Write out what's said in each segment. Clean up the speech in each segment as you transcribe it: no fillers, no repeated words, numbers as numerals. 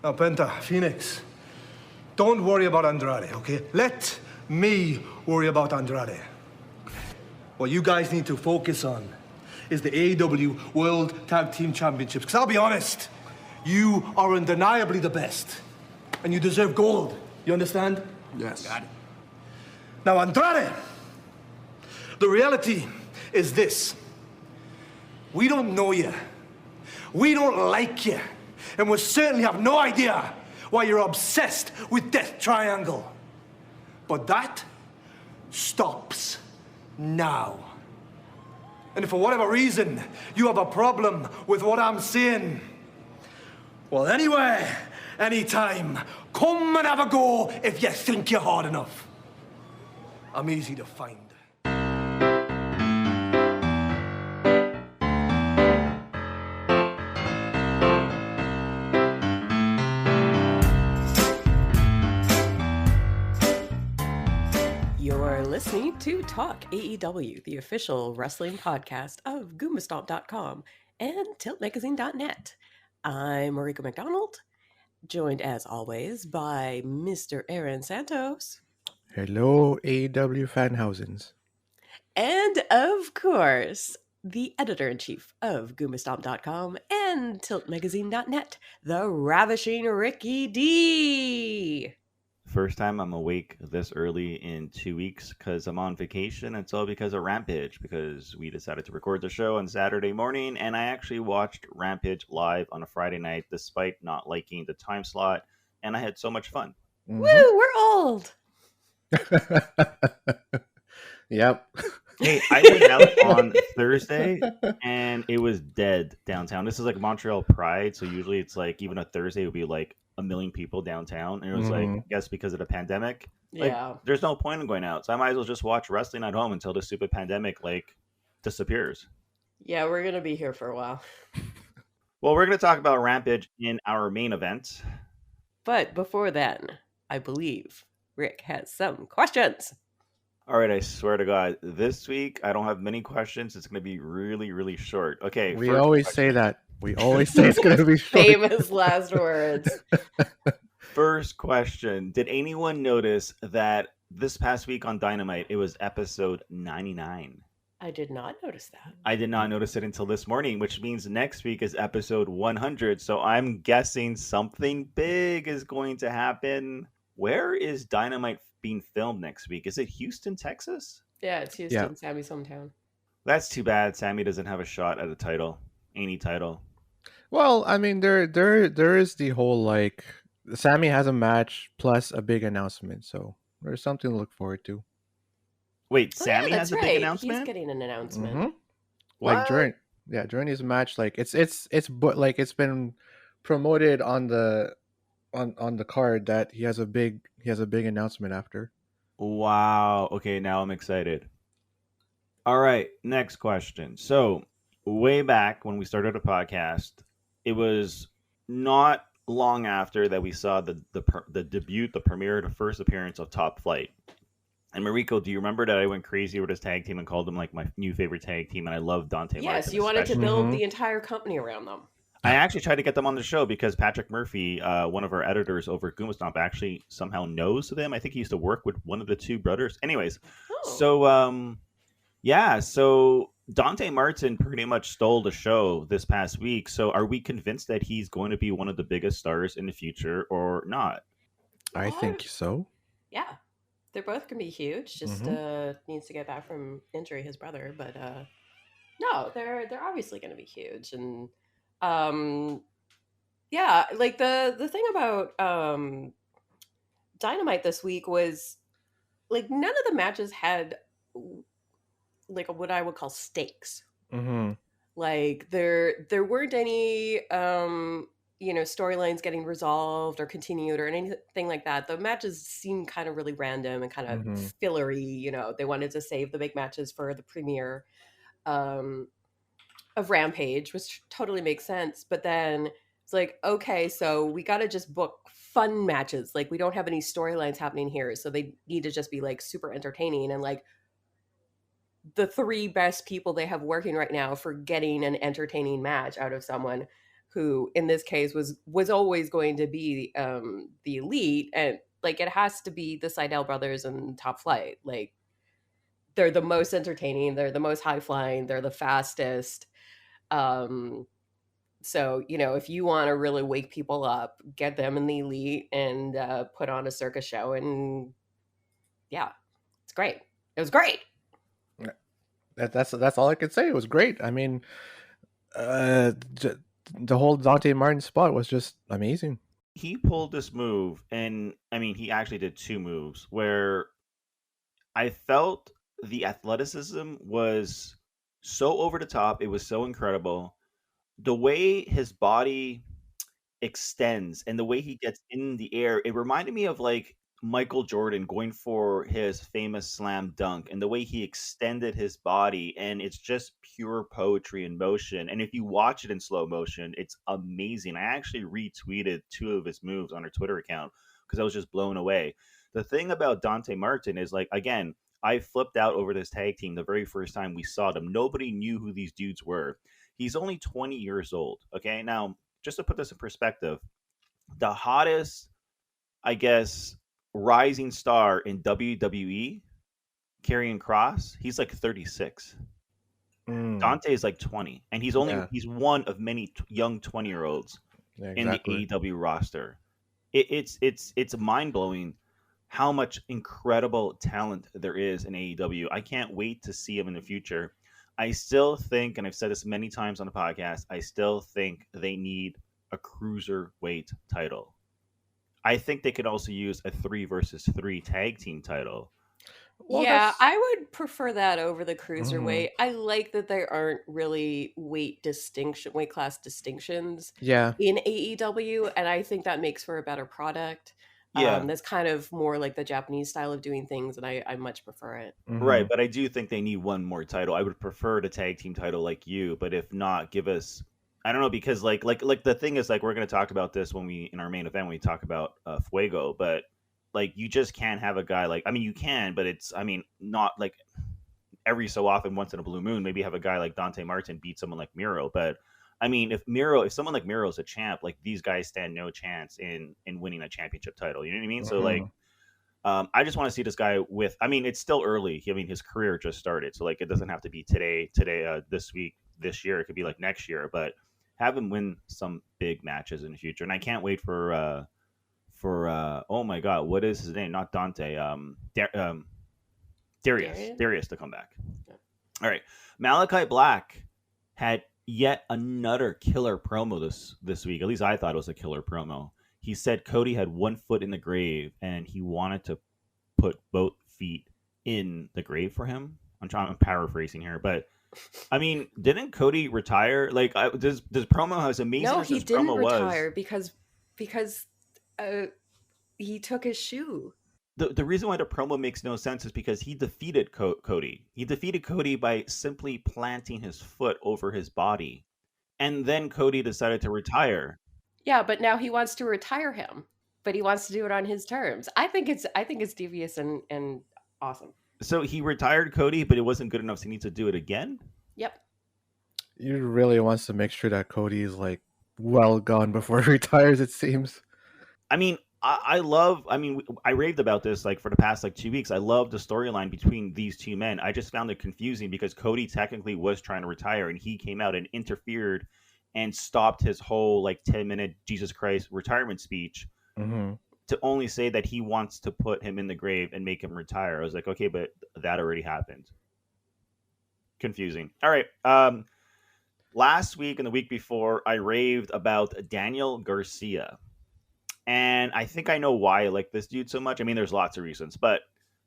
Now, Penta, Phoenix, don't worry about Andrade, okay? Let me worry about Andrade. What you guys need to focus on is the AEW World Tag Team Championships. Because I'll be honest, you are undeniably the best. And you deserve gold. You understand? Yes. Got it. Now, Andrade, the reality is this. We don't know you. We don't like you. And we certainly have no idea why you're obsessed with Death Triangle. But that stops now. And if for whatever reason you have a problem with what I'm saying, well, anywhere, anytime, come and have a go if you think you're hard enough. I'm easy to find. You're listening to Talk AEW, the official wrestling podcast of GoombaStomp.com and TiltMagazine.net. I'm Marika McDonald, joined as always by Mr. Aaron Santos. Hello, AEW fanhousens. And of course, the editor-in-chief of GoombaStomp.com and TiltMagazine.net, the ravishing Ricky D. First time I'm awake this early in 2 weeks because I'm on vacation. It's all because of Rampage, because we decided to record the show on Saturday morning, and I actually watched Rampage live on a Friday night despite not liking the time slot, and I had so much fun. Mm-hmm. Woo, we're old. Yep. Hey, I went out on Thursday, and it was dead downtown. This is like Montreal Pride, so usually it's like even a Thursday would be like a million people downtown, and it was like, I guess because of the pandemic, like, there's no point in going out, so I might as well just watch wrestling at home until the stupid pandemic like disappears. Yeah, we're gonna be here for a while. Well, we're gonna talk about Rampage in our main event, but before then, I believe Rick has some questions. All right, I swear to God, this week I don't have many questions. It's gonna be really, really short. Okay, we always say that. We always say it's going to be short. Famous last words. First question. Did anyone notice that this past week on Dynamite, it was episode 99? I did not notice that. I did not notice it until this morning, which means next week is episode 100. So I'm guessing something big is going to happen. Where is Dynamite being filmed next week? Is it Houston, Texas? Yeah, it's Houston, yeah. Sammy's hometown. That's too bad. Sammy doesn't have a shot at a title. Any title. Well, I mean, there is the whole, like, Sammy has a match plus a big announcement, so there's something to look forward to. Wait, Sammy has a big announcement? He's getting an announcement. Mm-hmm. Like during his match, like it's been promoted on the card that he has a big announcement after. Wow. Okay, now I'm excited. All right, next question. So, way back when we started a podcast, it was not long after that we saw the debut, the premiere, the first appearance of Top Flight. And Mariko, do you remember that I went crazy with this tag team and called them like my new favorite tag team, and I love Dante Martin? Yes, you wanted to build the entire company around them. I actually tried to get them on the show because Patrick Murphy, one of our editors over at GoombaStomp, actually somehow knows them. I think he used to work with one of the two brothers. Anyways, so Dante Martin pretty much stole the show this past week. So are we convinced that he's going to be one of the biggest stars in the future or not? I think so. Yeah. They're both going to be huge. Just needs to get back from injury, his brother. But no, they're obviously going to be huge. And like the thing about Dynamite this week was like none of the matches had like what I would call stakes. Mm-hmm. Like there weren't any storylines getting resolved or continued or anything like that. The matches seemed kind of really random and kind of fillery. They wanted to save the big matches for the premiere of Rampage, which totally makes sense. But then it's like, okay, so we got to just book fun matches. Like we don't have any storylines happening here, so they need to just be like super entertaining. And like the three best people they have working right now for getting an entertaining match out of someone who in this case was always going to be the elite, and like it has to be the Seidel brothers and Top Flight. Like they're the most entertaining, they're the most high flying, they're the fastest. So, you know, if you want to really wake people up, get them in the elite and put on a circus show. And yeah, it's great. It was great. That's all I could say. It was great. I mean, the whole Dante Martin spot was just amazing. He pulled this move, and I mean, he actually did two moves where I felt the athleticism was so over the top. It was so incredible. The way his body extends and the way he gets in the air, it reminded me of like Michael Jordan going for his famous slam dunk and the way he extended his body, and it's just pure poetry in motion. And if you watch it in slow motion, it's amazing. I actually retweeted two of his moves on our Twitter account because I was just blown away. The thing about Dante Martin is, like, again, I flipped out over this tag team the very first time we saw them. Nobody knew who these dudes were. He's only 20 years old. Okay. Now, just to put this in perspective, the hottest, I guess, rising star in WWE, Karrion Kross, he's like 36. Dante is like 20, and he's one of many young 20-year-olds in the AEW roster. It's mind blowing how much incredible talent there is in AEW. I can't wait to see him in the future. I still think, and I've said this many times on the podcast, I still think they need a cruiserweight title. I think they could also use a 3 versus 3 tag team title. Well, yeah, I would prefer that over the cruiserweight. I like that there aren't really weight class distinctions in AEW, and I think that makes for a better product. Yeah. That's kind of more like the Japanese style of doing things, and I much prefer it. Right, but I do think they need one more title. I would prefer the tag team title like you, but if not, give us, I don't know, because like the thing is, like, we're going to talk about this when in our main event, when we talk about Fuego, but like, you just can't have a guy like, I mean, you can, but it's, I mean, not like every so often, once in a blue moon, maybe have a guy like Dante Martin beat someone like Miro. But I mean, if someone like Miro is a champ, like, these guys stand no chance in winning a championship title. You know what I mean? So like, I just want to see this guy with, I mean, it's still early. I mean, his career just started. So like, it doesn't have to be today, this week, this year. It could be like next year, but have him win some big matches in the future. And I can't wait for oh my God, what is his name? Not Dante. Darius to come back. Yeah. All right. Malachi Black had yet another killer promo this week. At least I thought it was a killer promo. He said Cody had one foot in the grave and he wanted to put both feet in the grave for him. I'm paraphrasing here, but I mean, didn't Cody retire? Like, this promo, as amazing as this promo was. No, he didn't retire because he took his shoe. The reason why the promo makes no sense is because he defeated Cody. He defeated Cody by simply planting his foot over his body. And then Cody decided to retire. Yeah, but now he wants to retire him. But he wants to do it on his terms. I think it's devious and awesome. So he retired Cody, but it wasn't good enough, so he needs to do it again? Yep. He really wants to make sure that Cody is like well gone before he retires, it seems. I mean, I raved about this like for the past like 2 weeks. I love the storyline between these two men. I just found it confusing because Cody technically was trying to retire and he came out and interfered and stopped his whole like 10-minute Jesus Christ retirement speech to only say that he wants to put him in the grave and make him retire. I was like, okay, but that already happened. Confusing. All right. Last week and the week before, I raved about Daniel Garcia. And I think I know why I like this dude so much. I mean, there's lots of reasons, but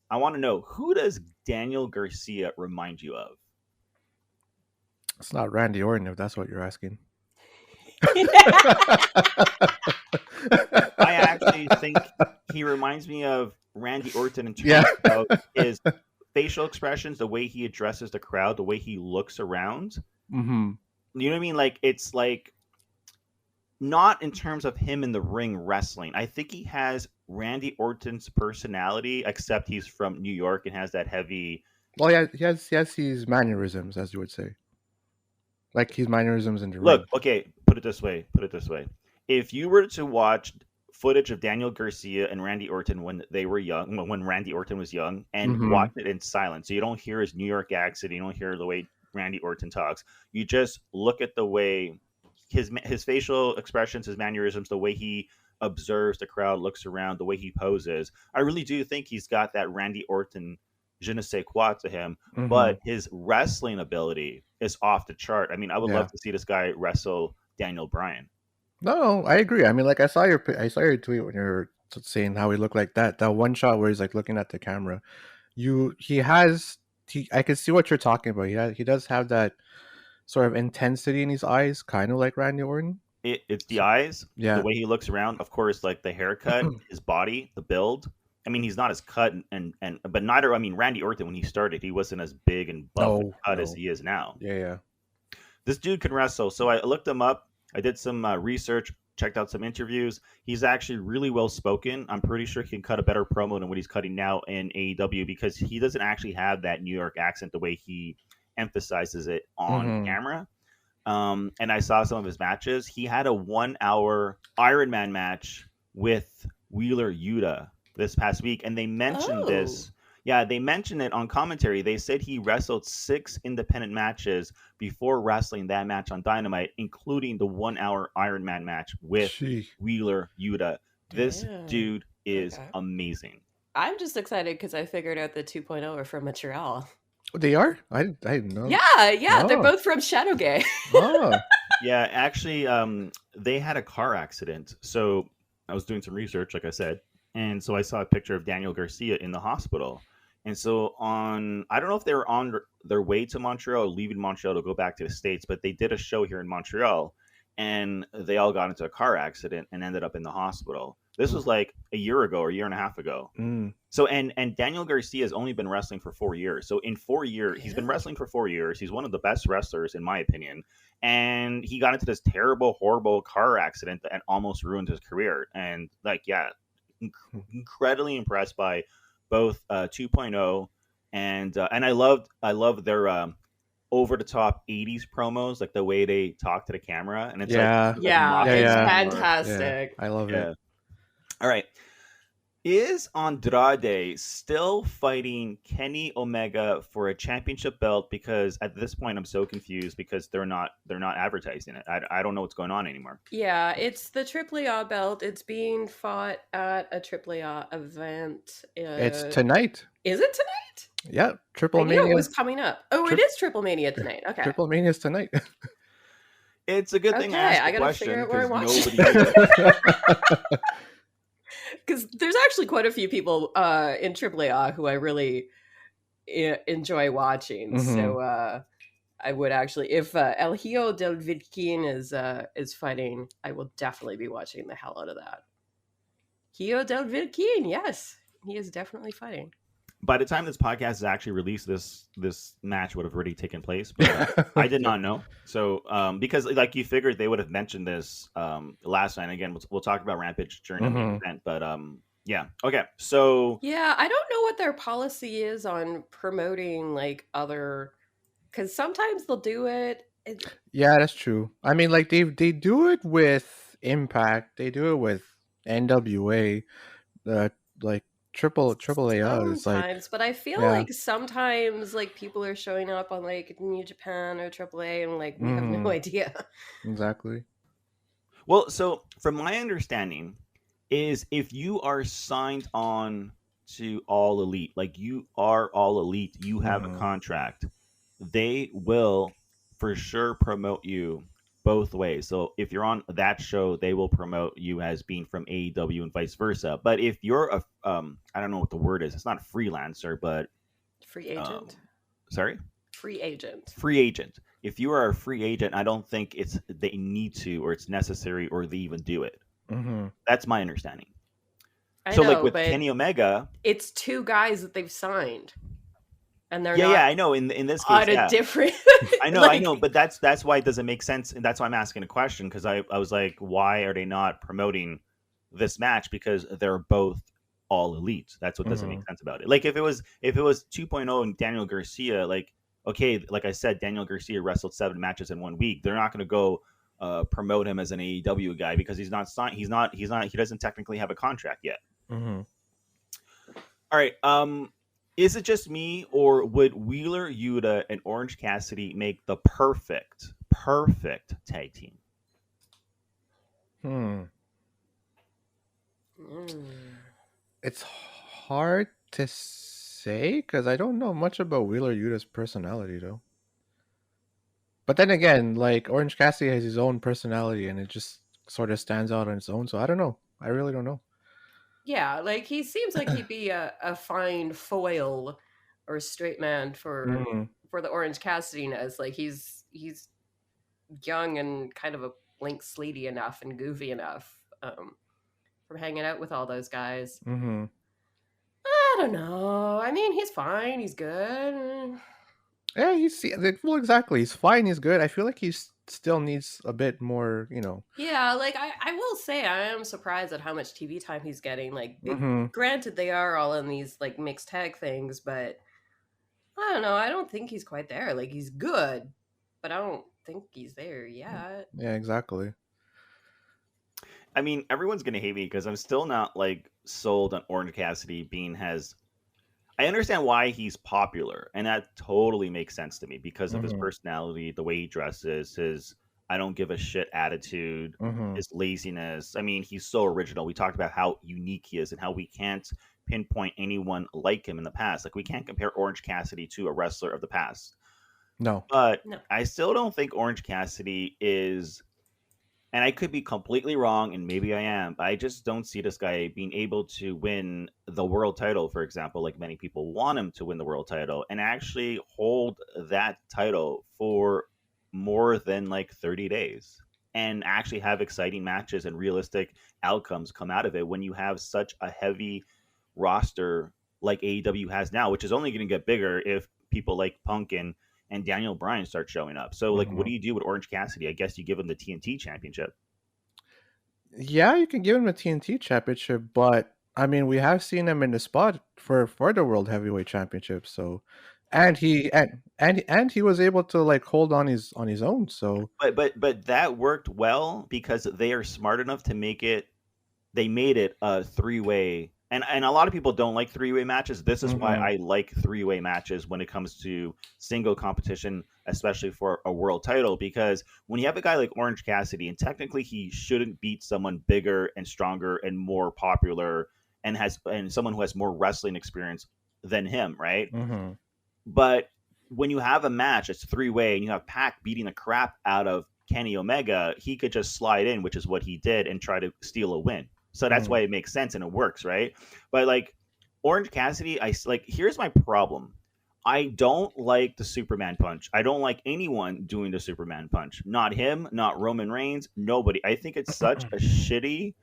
I want to know, who does Daniel Garcia remind you of? It's not Randy Orton, if that's what you're asking. I actually think he reminds me of Randy Orton in terms of his facial expressions, the way he addresses the crowd, the way he looks around. Mm-hmm. You know what I mean? Like, it's like, not in terms of him in the ring wrestling. I think he has Randy Orton's personality, except he's from New York and has that heavy... Well, yeah, he has his mannerisms, as you would say. Like his mannerisms in the ring. Look, okay, put it this way. If you were to watch footage of Daniel Garcia and Randy Orton when they were young, when Randy Orton was young, and watch it in silence, so you don't hear his New York accent, you don't hear the way Randy Orton talks, you just look at the way his facial expressions, his mannerisms, the way he observes the crowd, looks around, the way he poses. I really do think he's got that Randy Orton je ne sais quoi to him, but his wrestling ability is off the chart. I mean, I would love to see this guy wrestle Daniel Bryan. No, I agree. I mean, like I saw your tweet when you were saying how he looked like that. That one shot where he's like looking at the camera. I can see what you're talking about. He does have that sort of intensity in his eyes, kind of like Randy Orton. It's the eyes, the way he looks around. Of course, like the haircut, his body, the build. I mean, he's not as cut but neither. I mean, Randy Orton when he started, he wasn't as big and buff and cut as he is now. Yeah. This dude can wrestle. So I looked him up. I did some research, checked out some interviews. He's actually really well spoken. I'm pretty sure he can cut a better promo than what he's cutting now in AEW because he doesn't actually have that New York accent the way he emphasizes it on camera. And I saw some of his matches. He had a 1 hour Iron Man match with Wheeler Yuta this past week, and they mentioned this. Yeah, they mentioned it on commentary. They said he wrestled 6 independent matches before wrestling that match on Dynamite, including the 1 hour Iron Man match with Wheeler Yuta. This dude is amazing. I'm just excited because I figured out the 2.0 are from Montreal. They are? I didn't know. Yeah, they're both from Shadowgate. Yeah, actually, they had a car accident. So I was doing some research, like I said, and so I saw a picture of Daniel Garcia in the hospital. And so I don't know if they were on their way to Montreal or leaving Montreal to go back to the States, but they did a show here in Montreal, and they all got into a car accident and ended up in the hospital. This was like a year ago or a year and a half ago. So, and Daniel Garcia has only been wrestling for 4 years. So in 4 years, he's been wrestling for 4 years. He's one of the best wrestlers, in my opinion. And he got into this terrible, horrible car accident that almost ruined his career. And incredibly impressed by both 2.0 and I love their over the top 80s promos, like the way they talk to the camera, and it's it's fantastic. Yeah, I love it. All right. Is Andrade still fighting Kenny Omega for a championship belt? Because at this point, I'm so confused because they're not advertising it. I don't know what's going on anymore. Yeah, it's the AAA belt. It's being fought at a AAA event. It's tonight. Is it tonight? Yeah, Triple Mania. It was coming up. Oh, it is Triple Mania tonight. Okay. Triple Mania is tonight. It's a good thing I asked the question figure out where I watch it. Because there's actually quite a few people in AAA who I really enjoy watching. So I would actually, if El Hijo del Vidkin is fighting, I will definitely be watching the hell out of that. Hijo del Vidkin, yes, he is definitely fighting. By the time this podcast is actually released, this match would have already taken place, but I did not know. So, because like you figured they would have mentioned this last night. Again, we'll talk about Rampage during the event, but yeah, okay. So yeah, I don't know what their policy is on promoting like other, because sometimes they'll do it. Yeah, that's true. I mean, like they do it with Impact, they do it with NWA, like triple A is like, but I feel like sometimes like people are showing up on like New Japan or AAA and like we have no idea. Exactly. Well, so from my understanding is if you are signed on to All Elite, like you are All Elite, you have a contract, they will for sure promote you both ways. So if you're on that show, they will promote you as being from AEW and vice versa. But if you're a I don't know what the word is, it's not a freelancer, but free agent. Free agent. If you are a free agent, I don't think they need to, or it's necessary, or they even do it. That's my understanding. I know, like with Kenny Omega, it's 2 guys that they've signed. And they're not I know. In this case, a different. I know, but that's why it doesn't make sense, and that's why I'm asking a question, because I was like, why are they not promoting this match? Because they're both All Elite. That's what doesn't make sense about it. Like if it was 2.0 and Daniel Garcia, like okay, like I said, Daniel Garcia wrestled 7 matches in 1 week. They're not going to go promote him as an AEW guy because he's not signed. He doesn't technically have a contract yet. Mm-hmm. All right. Is it just me, or would Wheeler Yuta and Orange Cassidy make the perfect tag team? It's hard to say because I don't know much about Wheeler Yuta's personality though. But then again, like Orange Cassidy has his own personality and it just sort of stands out on its own. So I don't know. I really don't know. Yeah, like he seems like he'd be a fine foil or straight man for the Orange Cassidy-ness. Like he's young and kind of a blank slatey enough and goofy enough from hanging out with all those guys. Mm-hmm. I don't know. I mean, he's fine. He's good. Yeah, well, exactly. He's fine. He's good. I feel like he still needs a bit more, Yeah, like I will say I am surprised at how much TV time he's getting. Like, Mm-hmm. granted, they are all in these like mixed tag things, but I don't know. I don't think he's quite there. Like, he's good, but I don't think he's there yet. Yeah, exactly. I mean, everyone's gonna hate me because I'm still not like sold on Orange Cassidy being has. I understand why he's popular, and that totally makes sense to me because of his personality, the way he dresses, his I don't give a shit attitude, his laziness. I mean, he's so original. We talked about how unique he is and how we can't pinpoint anyone like him in the past. Like, we can't compare Orange Cassidy to a wrestler of the past. No. But No. I still don't think Orange Cassidy is, and I could be completely wrong, and maybe I am, but I just don't see this guy being able to win the world title, for example, like many people want him to win the world title, and actually hold that title for more than like 30 days and actually have exciting matches and realistic outcomes come out of it when you have such a heavy roster like AEW has now, which is only going to get bigger if people like Punk and Daniel Bryan start showing up. So, like, what do you do with Orange Cassidy? I guess you give him the TNT championship. Yeah, you can give him a TNT championship, but I mean, we have seen him in the spot for the World Heavyweight Championship. So, and he was able to like hold on his own. So, But that worked well because they are smart enough to make it. They made it a 3-way, and a lot of people don't like 3-way matches. This is why I like 3-way matches when it comes to single competition, especially for a world title, because when you have a guy like Orange Cassidy, and technically he shouldn't beat someone bigger and stronger and more popular and someone who has more wrestling experience than him, right? But when you have a match, it's 3-way, and you have Pac beating the crap out of Kenny Omega, he could just slide in, which is what he did, and try to steal a win. So that's why it makes sense and it works, right? But like Orange Cassidy, here's my problem. I don't like the Superman punch. I don't like anyone doing the Superman punch. Not him, not Roman Reigns, nobody. I think it's such a shitty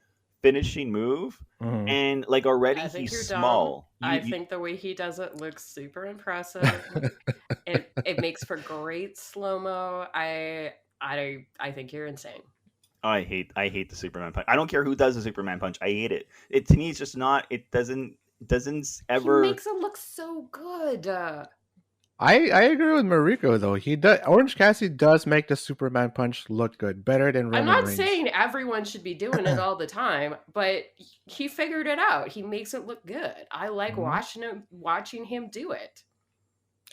finishing move. And like already he's small. I think the way he does it looks super impressive. it makes for great slow-mo. I think you're insane. Oh, I hate the Superman punch. I don't care who does the Superman punch. I hate it. It to me it's just not. It doesn't ever. He makes it look so good. I agree with Mariko though. He does. Orange Cassidy does make the Superman punch look good, better than Roman I'm not Reigns. saying everyone should be doing it all the time, but he figured it out. He makes it look good. I like watching him do it.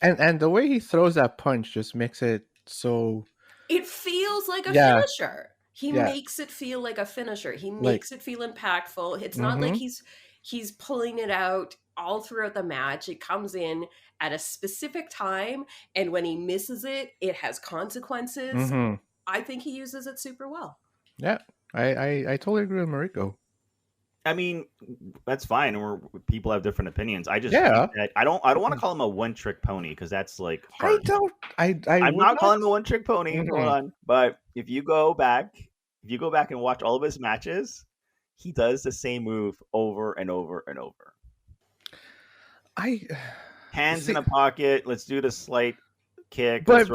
And the way he throws that punch just makes it so. It feels like a finisher. He Yeah. makes it feel like a finisher. He makes it feel impactful. It's not like he's pulling it out all throughout the match. It comes in at a specific time, and when he misses it, it has consequences. I think he uses it super well. Yeah, I totally agree with Mariko. I mean, that's fine. People have different opinions. I just Yeah. think that I don't want to call him a one-trick pony because that's like hard. I'm not calling him a one-trick pony. Hold on, but if you go back and watch all of his matches, he does the same move over and over and over. Hands in a pocket. Let's do the slight kick. But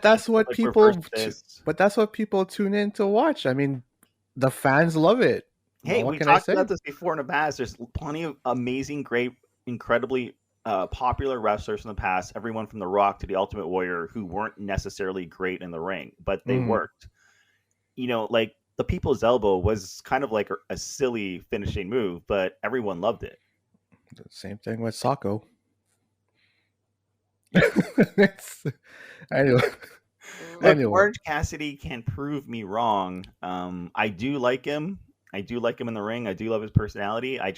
that's what like people. reverse fist. But that's what people tune in to watch. I mean, the fans love it. Hey, what we can I talked say? about this before in the past. There's plenty of amazing, great, incredibly popular wrestlers in the past. Everyone from The Rock to The Ultimate Warrior who weren't necessarily great in the ring, but they worked. like the People's Elbow was kind of like a silly finishing move, but everyone loved it. The same thing with Sako. It's- anyway, Look, anyway. Orange Cassidy can prove me wrong. I do like him. I do like him in the ring. I do love his personality. I-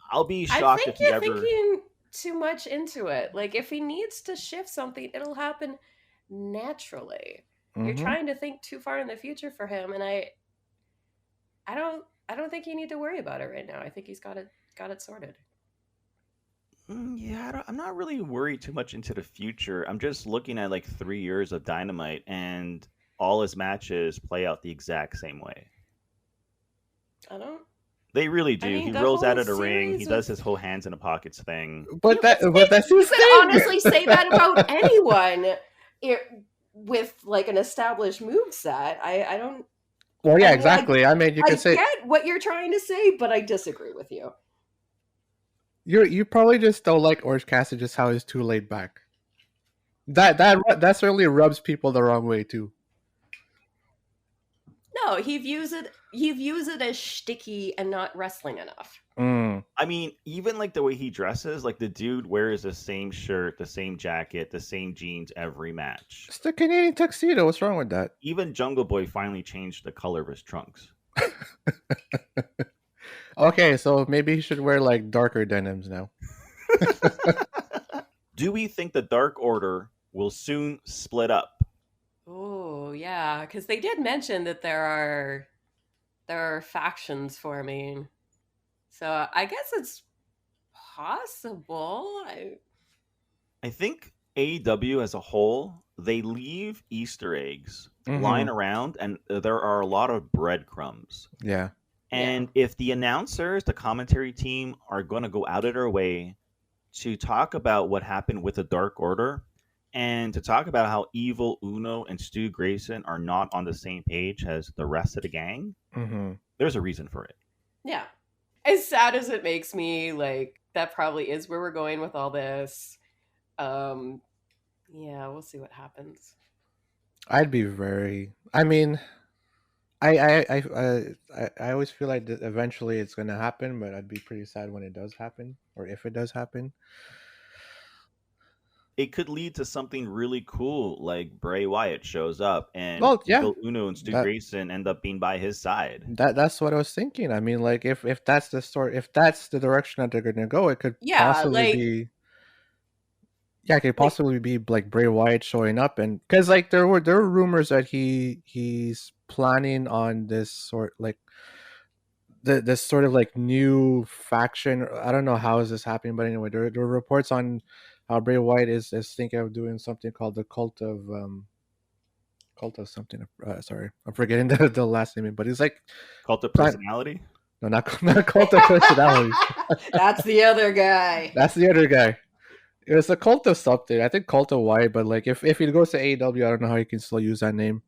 I'll be I shocked think if he you're ever. thinking too much into it. Like if he needs to shift something, it'll happen naturally. You're Mhm. trying to think too far in the future for him, and I don't think you need to worry about it right now. I think he's got it sorted. Yeah, I'm not really worried too much into the future. I'm just looking at like 3 years of Dynamite, and all his matches play out the exact same way. I don't. They really I do. mean, He the rolls out whole of the ring. He series does with his whole hands in the pockets thing. But that's you his could thing. honestly say that about anyone with like an established moveset. I don't. Well, yeah, I mean, exactly. I mean, you I could say get what you're trying to say, but I disagree with you. you probably just don't like Orange Cassidy just how he's too laid back. That certainly rubs people the wrong way too. No, he views it as shticky and not wrestling enough. Mm. I mean, even like the way he dresses, like the dude wears the same shirt, the same jacket, the same jeans every match. It's the Canadian tuxedo. What's wrong with that? Even Jungle Boy finally changed the color of his trunks. Okay, so maybe he should wear like darker denims now. Do we think the Dark Order will soon split up? Oh yeah, because they did mention that there are factions forming, so I guess it's possible. I think AEW as a whole, they leave Easter eggs Mhm. lying around, and there are a lot of breadcrumbs. Yeah. And if the announcers, the commentary team, are going to go out of their way to talk about what happened with the Dark Order and to talk about how Evil Uno and Stu Grayson are not on the same page as the rest of the gang, Mm-hmm. there's a reason for it. Yeah, as sad as it makes me, like that probably is where we're going with all this. Yeah, we'll see what happens. I'd be very. I mean, I always feel like that eventually it's gonna happen, but I'd be pretty sad when it does happen, or if it does happen. It could lead to something really cool, like Bray Wyatt shows up and Well, yeah, Evil Uno and Stu that Grayson end up being by his side. that's what I was thinking. I mean, like if that's the story, if that's the direction that they're gonna go, it could Yeah, possibly like be. Yeah, it could like possibly be like Bray Wyatt showing up, and because like there were rumors that he's planning on this sort like this sort of like new faction. I don't know how is this happening, but anyway, there were reports on how Bray Wyatt is thinking of doing something called the cult of something. Sorry, I'm forgetting the last name, but it's like Cult of plan- Personality? no, not cult of personality. that's the other guy. That's the other guy. It was a cult of something. I think cult of Wyatt, but like if he goes to AEW, I don't know how he can still use that name.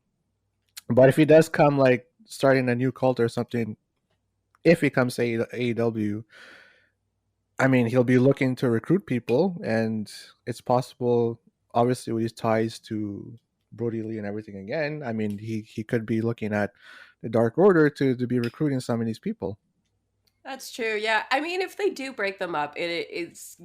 But if he does come like starting a new cult or something, if he comes to AEW, I mean, he'll be looking to recruit people, and it's possible, obviously, with his ties to Brody Lee and everything again. I mean, he could be looking at the Dark Order to be recruiting some of these people. That's true. Yeah, I mean, if they do break them up, it's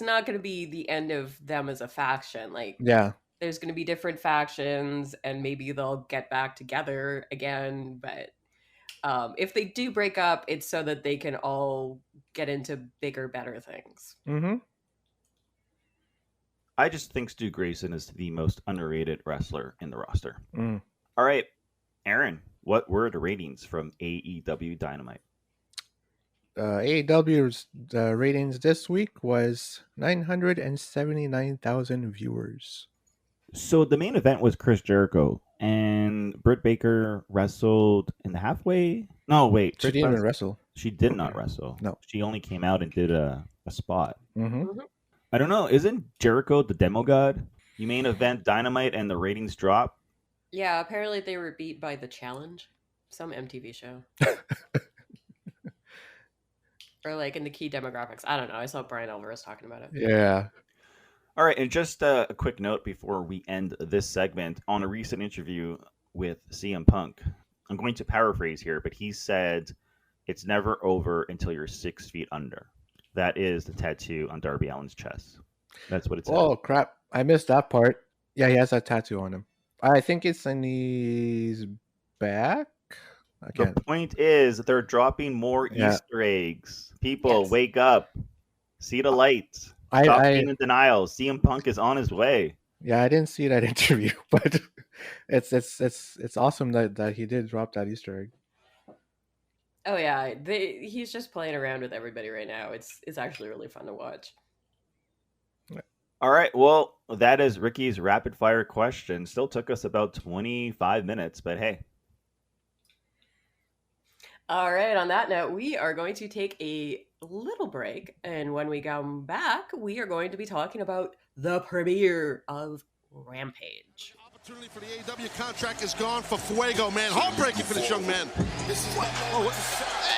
not going to be the end of them as a faction. Like, Yeah. there's going to be different factions, and maybe they'll get back together again. But if they do break up, it's so that they can all get into bigger, better things. Mm-hmm. I just think Stu Grayson is the most underrated wrestler in the roster. Mm. All right, Aaron, what were the ratings from AEW Dynamite? AEW's ratings this week was 979,000 viewers. So the main event was Chris Jericho, and Britt Baker wrestled in the halfway. No, wait. She didn't even wrestle. She did not wrestle. No. She only came out and did a spot. Mm-hmm. I don't know. Isn't Jericho the demo god? You main event Dynamite and the ratings drop? Yeah, apparently they were beat by The Challenge, some MTV show. Or like in the key demographics. I don't know. I saw Brian Alvarez talking about it. Yeah. All right, and just a quick note before we end this segment. On a recent interview with CM Punk, I'm going to paraphrase here, but he said, "It's never over until you're 6 feet under." That is the tattoo on Darby Allin's chest. That's what it says. Oh crap! I missed that part. Yeah, he has that tattoo on him. I think it's in his back. The Again, point is that they're dropping more Yeah. Easter eggs. People, Yes. wake up. See the light. Stop I being in denial. CM Punk is on his way. yeah, I didn't see that interview, but it's awesome that he did drop that Easter egg. Oh yeah, he's just playing around with everybody right now. It's actually really fun to watch. All right. Well, that is Ricky's rapid fire question. Still took us about 25 minutes, but hey. All right, on that note, we are going to take a little break, and when we come back, we are going to be talking about the premiere of Rampage. Opportunity for the AEW contract is gone for Fuego, man. Heartbreaking for this young man. Hey,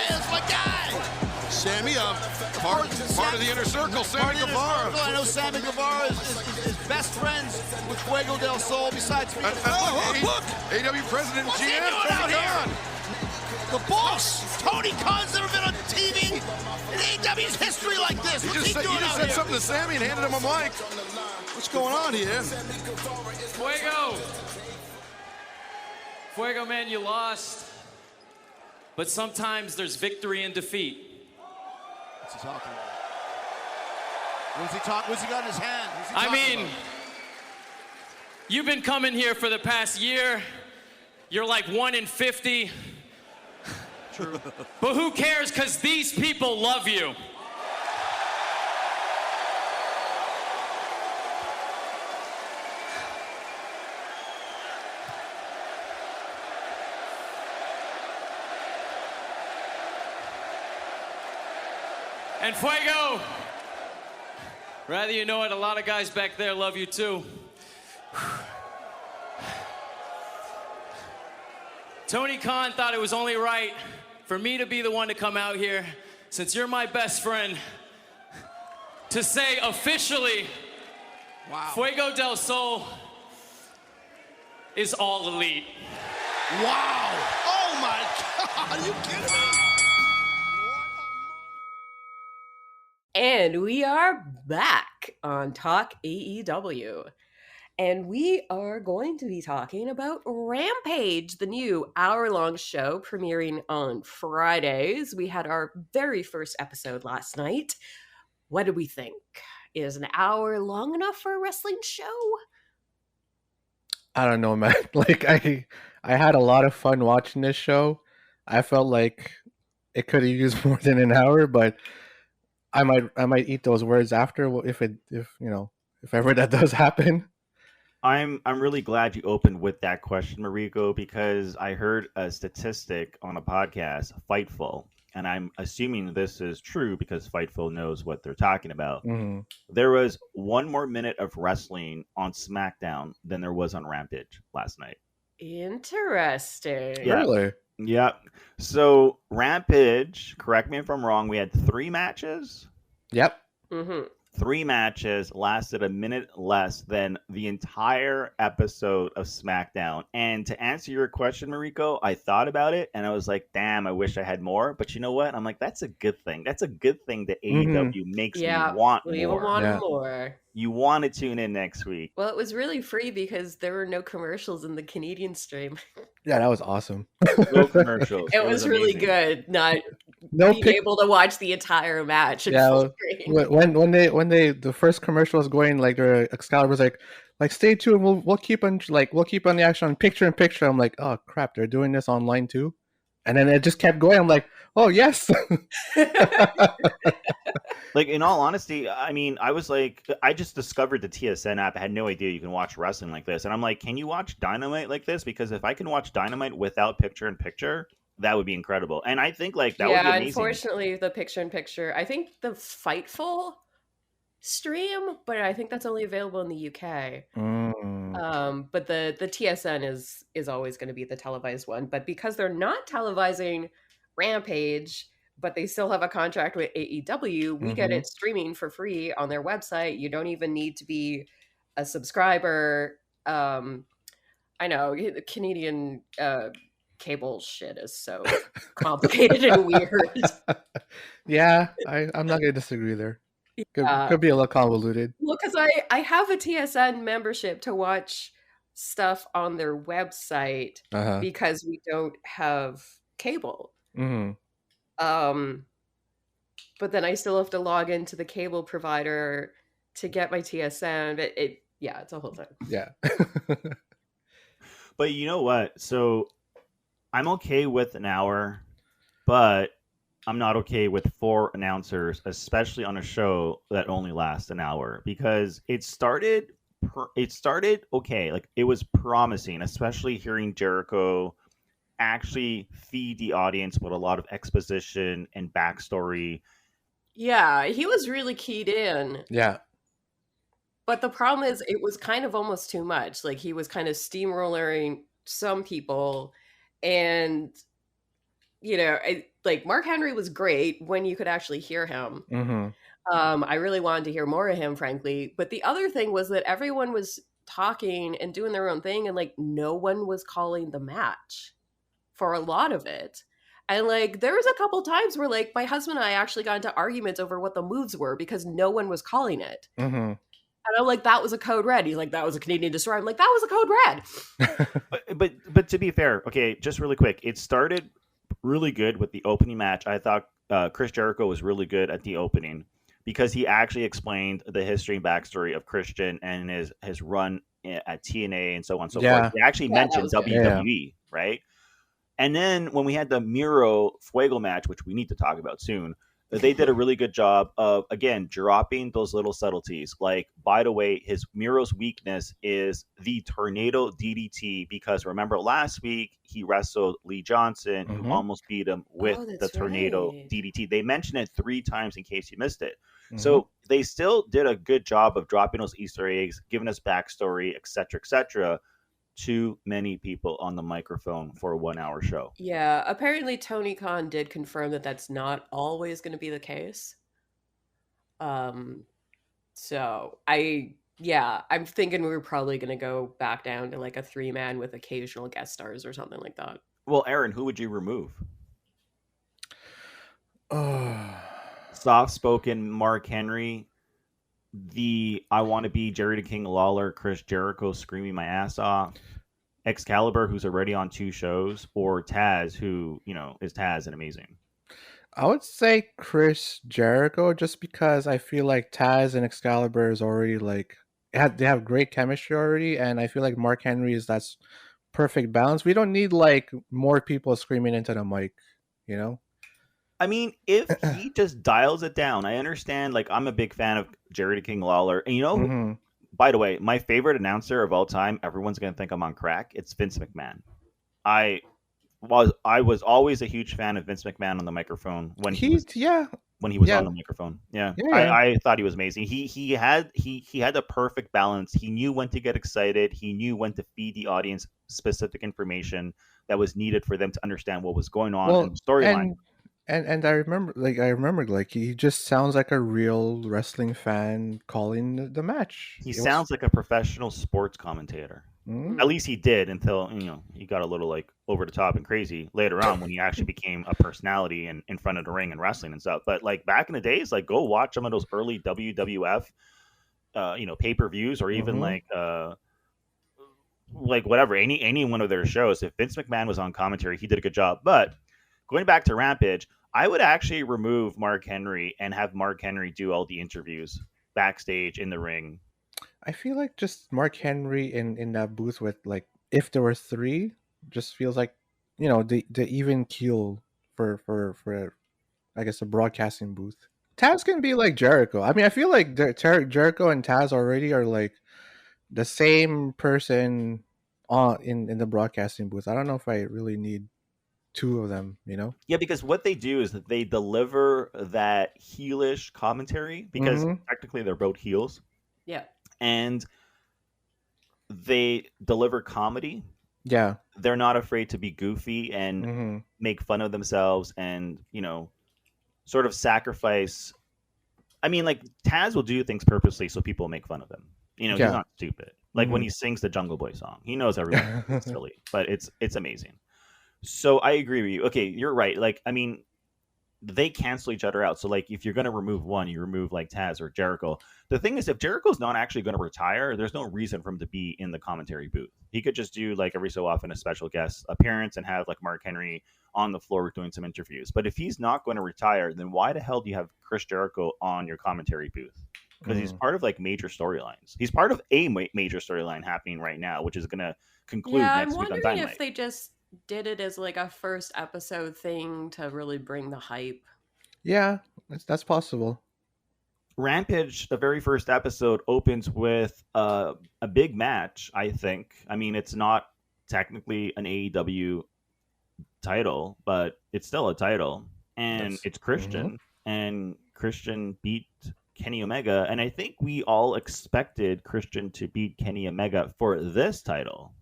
that's my guy. Sammy, part of the inner circle, Sammy Guevara. I know Sammy Guevara is best friends with Fuego Del Sol, besides me. Look, AEW president What's he GM, doing Tony out here? Khan. The boss, Tony Khan's never been on TV in AEW's history like this. You What's just he doing out said here? something to Sammy and handed him a mic. What's going on here? Fuego, man, you lost. But sometimes there's victory in defeat. What's he talking about? What's he got in his hand? What's he I talking mean, about? you've been coming here for the past year. You're like 1 in 50. True. But who cares, because these people love you. And Fuego, rather you know it, a lot of guys back there love you too. Tony Khan thought it was only right for me to be the one to come out here, since you're my best friend, to say officially, Wow. Fuego del Sol is all elite. Wow. Oh my God. Are you kidding me? And we are back on Talk AEW. And we are going to be talking about Rampage, the new hour-long show premiering on Fridays. We had our very first episode last night. What did we think? Is an hour long enough for a wrestling show? I don't know, man. Like I had a lot of fun watching this show. I felt like it could have used more than an hour, but I might eat those words after if ever that does happen. I'm really glad you opened with that question, Mariko, because I heard a statistic on a podcast, Fightful, and I'm assuming this is true because Fightful knows what they're talking about. Mm-hmm. There was 1 more minute of wrestling on SmackDown than there was on Rampage last night. Interesting. Yeah. Really? Yeah. So Rampage, correct me if I'm wrong, we had 3 matches. Yep. Mm-hmm. 3 matches lasted a minute less than the entire episode of SmackDown. And to answer your question, Mariko, I thought about it and I was like, damn, I wish I had more. But you know what? I'm like, that's a good thing. That's a good thing that AEW makes me want we more. want more. You want to tune in next week. Well, it was really free because there were no commercials in the Canadian stream. Yeah, that was awesome. No commercials. It was really amazing. good. Not No being pic- able to watch the entire match in Yeah, full screen. when they the first commercial was going, like Excalibur's like stay tuned, we'll keep on the action on picture in picture. I'm like, oh crap, they're doing this online too, and then it just kept going. I'm like, oh yes. Like, in all honesty, I mean, I was like, I just discovered the TSN app. I had no idea you can watch wrestling like this. And I'm like, can you watch Dynamite like this? Because if I can watch Dynamite without picture in picture, that would be incredible. And I think like that would be amazing. Unfortunately, the picture in picture. I think the Fightful stream, but I think that's only available in the UK. But the TSN is always going to be the televised one. But because they're not televising Rampage, but they still have a contract with AEW. We get it streaming for free on their website. You don't even need to be a subscriber. I know the Canadian cable shit is so complicated and weird. Yeah, I'm not gonna disagree there. Yeah. Could be a little convoluted. Well, because I have a TSN membership to watch stuff on their website because we don't have cable. But then I still have to log into the cable provider to get my TSN. But it's a whole thing. Yeah. But you know what? So I'm okay with an hour, but I'm not okay with 4 announcers, especially on a show that only lasts an hour, because it started okay. Like, it was promising, especially hearing Jericho actually feed the audience with a lot of exposition and backstory. Yeah, he was really keyed in. Yeah. But the problem is it was kind of almost too much. Like, he was kind of steamrolling some people, and like Mark Henry was great when you could actually hear him. I really wanted to hear more of him, frankly. But the other thing was that everyone was talking and doing their own thing, and like no one was calling the match for a lot of it. And like there was a couple times where like my husband and I actually got into arguments over what the moves were because no one was calling it. And I'm like, that was a code red. He's like, that was a Canadian Destroyer. I'm like, that was a code red. but to be fair, okay, just really quick, it started really good with the opening match. I thought Chris Jericho was really good at the opening because he actually explained the history and backstory of Christian and his run at TNA and so on and so forth. He actually mentioned WWE, right? And then when we had the Miro Fuego match, which we need to talk about soon, they did a really good job of, again, dropping those little subtleties. Like, by the way, Miro's weakness is the tornado DDT, because remember last week he wrestled Lee Johnson, who almost beat him with the tornado DDT. They mentioned it 3 times in case you missed it. So they still did a good job of dropping those Easter eggs, giving us backstory, etc., etc. Too many people on the microphone for a 1-hour show. Yeah, apparently Tony Khan did confirm that that's not always going to be the case. So I'm thinking we were probably going to go back down to like a 3-man with occasional guest stars or something like that. Well, Aaron, who would you remove? Soft-spoken Mark Henry. I want to be Jerry the King Lawler, Chris Jericho screaming my ass off, Excalibur, who's already on 2 shows, or Taz, who, is Taz and amazing. I would say Chris Jericho, just because I feel like Taz and Excalibur is already like they have great chemistry already, and I feel like Mark Henry is that's perfect balance. We don't need like more people screaming into the mic, I mean, if he just dials it down, I understand. Like, I'm a big fan of Jerry the King Lawler. And by the way, my favorite announcer of all time, everyone's going to think I'm on crack. It's Vince McMahon. I was always a huge fan of Vince McMahon on the microphone when he was on the microphone. Yeah. I thought he was amazing. He had the perfect balance. He knew when to get excited. He knew when to feed the audience specific information that was needed for them to understand what was going on in the storyline. And I remember he just sounds like a real wrestling fan calling the match. He sounds like a professional sports commentator. At least he did until he got a little like over the top and crazy later on when he actually became a personality in front of the ring and wrestling and stuff. But like back in the days, like go watch some of those early WWF pay-per-views, or even like whatever, any one of their shows. If Vince McMahon was on commentary, he did a good job. But going back to Rampage, I would actually remove Mark Henry and have Mark Henry do all the interviews backstage in the ring. I feel like just Mark Henry in that booth with like, if there were 3, just feels like, the even keel for I guess a broadcasting booth. Taz can be like Jericho. I mean, I feel like Jericho and Taz already are like the same person in the broadcasting booth. I don't know if I really need 2 of them, Yeah, because what they do is that they deliver that heelish commentary, because technically they're both heels. Yeah. And they deliver comedy. Yeah. They're not afraid to be goofy and make fun of themselves and, sort of sacrifice. I mean, like Taz will do things purposely so people make fun of him. You know, he's not stupid. Like when he sings the Jungle Boy song, he knows everyone is silly, but it's amazing. So I agree with you. Okay, you're right. Like, I mean, they cancel each other out. So like if you're going to remove one, you remove like Taz or Jericho. The thing is, if Jericho's not actually going to retire, there's no reason for him to be in the commentary booth. He could just do like every so often a special guest appearance and have like Mark Henry on the floor doing some interviews. But if he's not going to retire, then why the hell do you have Chris Jericho on your commentary booth? Because he's part of like major storylines. He's part of a major storyline happening right now, which is going to conclude next week on I'm Dynamite. wondering if they just did it as like a first episode thing to really bring the hype. Yeah, that's possible. Rampage, the very first episode, opens with a big match, I think. I mean, it's not technically an AEW title, but it's still a title. And it's Christian. And Christian beat Kenny Omega. And I think we all expected Christian to beat Kenny Omega for this title.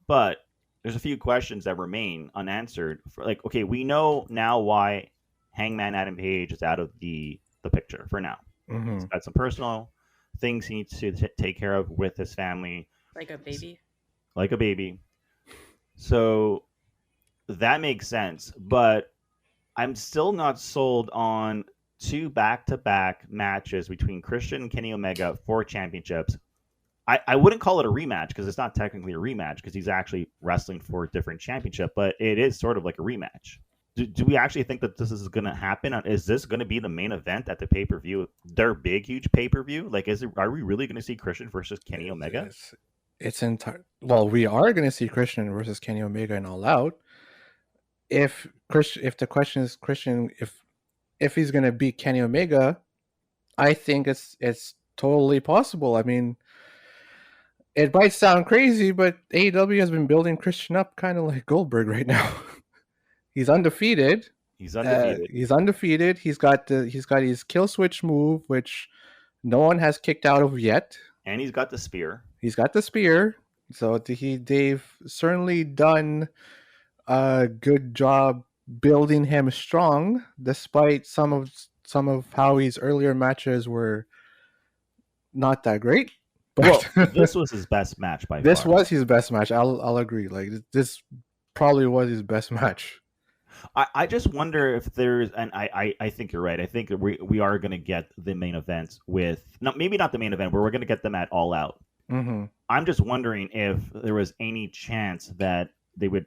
But there's a few questions that remain unanswered. Like, okay, we know now why Hangman Adam Page is out of the picture for now. He's got some personal things he needs to take care of with his family. Like a baby. Like a baby. So that makes sense. But I'm still not sold on 2 back-to-back matches between Christian and Kenny Omega for championships. I wouldn't call it a rematch because it's not technically a rematch because he's actually wrestling for a different championship, but it is sort of like a rematch. Do we actually think that this is going to happen? Is this going to be the main event at the pay-per-view? Their big, huge pay-per-view? Like, are we really going to see Christian versus Kenny Omega? Well, we are going to see Christian versus Kenny Omega in All Out. If the question is Christian, if he's going to beat Kenny Omega, I think it's totally possible. I mean, it might sound crazy, but AEW has been building Christian up kind of like Goldberg right now. He's undefeated. He's undefeated. He's got his kill switch move, which no one has kicked out of yet. And he's got the spear. So they've certainly done a good job building him strong, despite some of how his earlier matches were not that great. But this was his best match by far. This was his best match. I'll agree. Like this probably was his best match. I just wonder if there's, and I think you're right. I think we are going to get the main event maybe not the main event, but we're going to get them at All Out. I'm just wondering if there was any chance that they would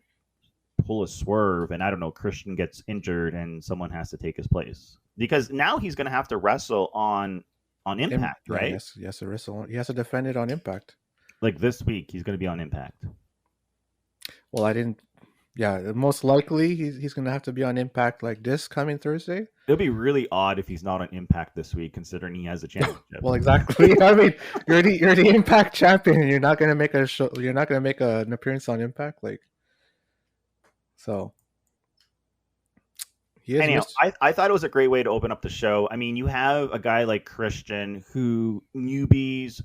pull a swerve and I don't know, Christian gets injured and someone has to take his place, because now he's going to have to wrestle on Impact, right? Yes, to wrestle. He has to defend it on Impact. Like this week, he's going to be on Impact. Well, most likely he's going to have to be on Impact like this coming Thursday. It'll be really odd if he's not on Impact this week, considering he has a championship. Well, exactly. I mean, you're the Impact champion, and you're not going to make a show. You're not going to make an appearance on Impact, like. So. Anyhow, I thought it was a great way to open up the show. I mean, you have a guy like Christian who newbies,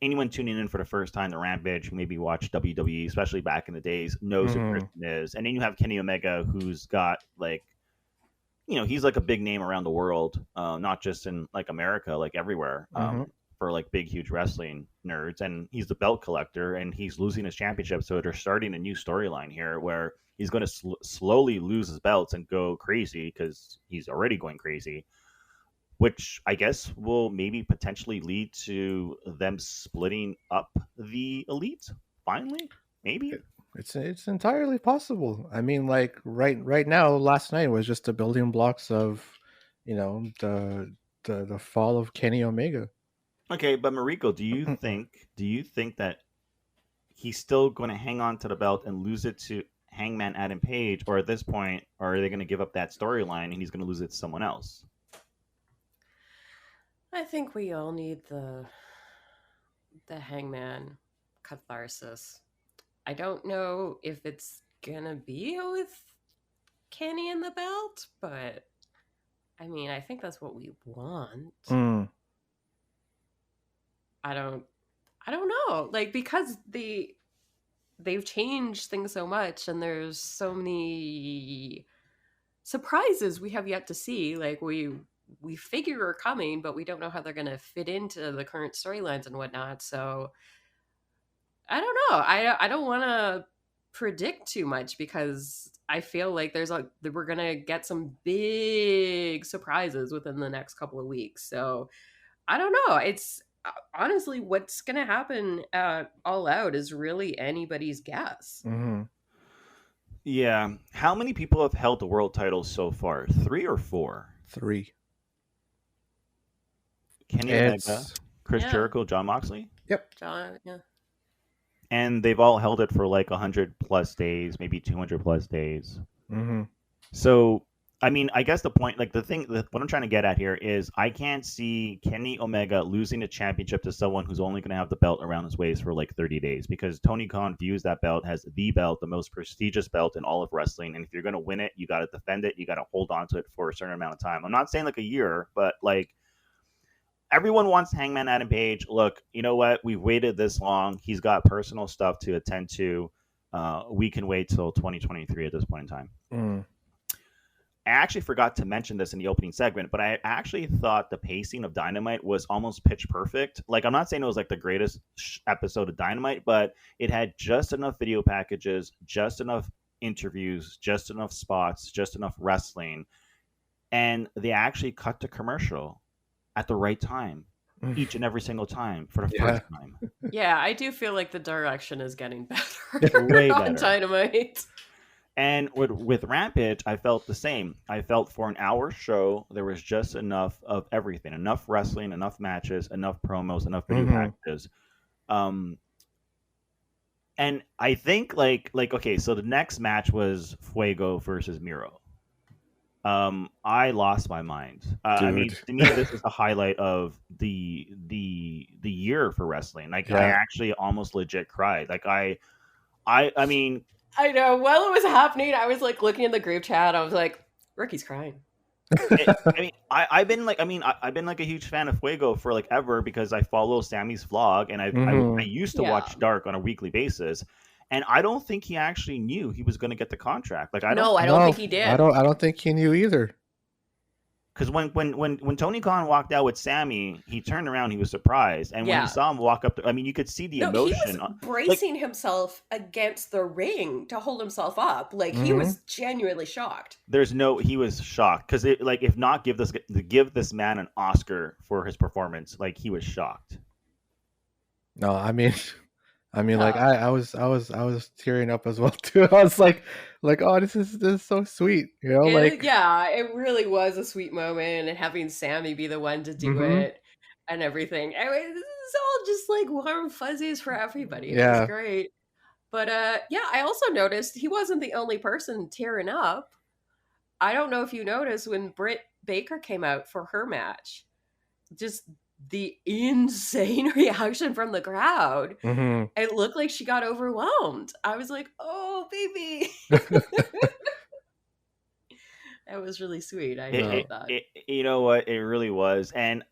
anyone tuning in for the first time to Rampage, who maybe watched WWE, especially back in the days, knows who Christian is. And then you have Kenny Omega, who's got he's like a big name around the world, not just in like America, like everywhere, for like big, huge wrestling nerds. And he's the belt collector, and he's losing his championship. So they're starting a new storyline here where he's going to slowly lose his belts and go crazy because he's already going crazy, which I guess will maybe potentially lead to them splitting up the Elite finally. Maybe it's entirely possible. I mean, like right now, last night was just the building blocks of, the fall of Kenny Omega. Okay, but Mariko, do you think that he's still going to hang on to the belt and lose it to Hangman Adam Page, or at this point, are they going to give up that storyline and he's going to lose it to someone else? I think we all need the Hangman catharsis. I don't know if it's gonna be with Kenny in the belt, but I mean, I think that's what we want. I don't know, like, because they've changed things so much, and there's so many surprises we have yet to see. Like we figure are coming, but we don't know how they're going to fit into the current storylines and whatnot. So I don't know. I don't want to predict too much because I feel like we're going to get some big surprises within the next couple of weeks. So I don't know. It's honestly what's going to happen at All Out is really anybody's guess. Mm-hmm. Yeah. How many people have held the world titles so far? 3 or 4? 3. Kenny Omega, Chris Jericho, John Moxley. Yep. John, yeah. And they've all held it for like 100 plus days, maybe 200 plus days. Mm-hmm. So, I mean, I guess the point, like what I'm trying to get at here is I can't see Kenny Omega losing the championship to someone who's only going to have the belt around his waist for like 30 days because Tony Khan views that belt as the belt, the most prestigious belt in all of wrestling. And if you're going to win it, you got to defend it. You got to hold on to it for a certain amount of time. I'm not saying like a year, but like, everyone wants Hangman Adam Page. Look, you know what? We've waited this long. He's got personal stuff to attend to. We can wait till 2023 at this point in time. Mm. I actually forgot to mention this in the opening segment, but I actually thought the pacing of Dynamite was almost pitch perfect. Like, I'm not saying it was like the greatest episode of Dynamite, but it had just enough video packages, just enough interviews, just enough spots, just enough wrestling. And they actually cut to commercial at the right time, each and every single time for the first time. Yeah, I do feel like the direction is getting better Way on better. Dynamite. And with Rampage, I felt the same. I felt for an hour show, there was just enough of everything. Enough wrestling, enough matches, enough promos, enough video packages. And I think like okay, so the next match was Fuego versus Miro. I lost my mind. I mean, to me, this is the highlight of the year for wrestling. Like, I actually almost legit cried. Like, I mean, I know. While it was happening, I was like looking in the group chat. I was like, Ricky's crying. I've been like a huge fan of Fuego for like ever because I follow Sammy's vlog and I used to watch Dark on a weekly basis. And I don't think he actually knew he was going to get the contract. Like I don't think he did. I don't think he knew either. Because when Tony Khan walked out with Sammy, he turned around, he was surprised, and when he saw him walk up, I mean, you could see the emotion. He was bracing himself against the ring to hold himself up. Like he was genuinely shocked. He was shocked because if not give this man an Oscar for his performance, like he was shocked. No, I mean, like I was tearing up as well too. I was like, oh, this is so sweet, you know, it really was a sweet moment, and having Sammy be the one to do it and everything. I mean, this is all just like warm fuzzies for everybody. It was great. But I also noticed he wasn't the only person tearing up. I don't know if you noticed when Britt Baker came out for her match, just the insane reaction from the crowd. It looked like she got overwhelmed. I was like, oh baby. That was really sweet. I love that. You know what? It really was. And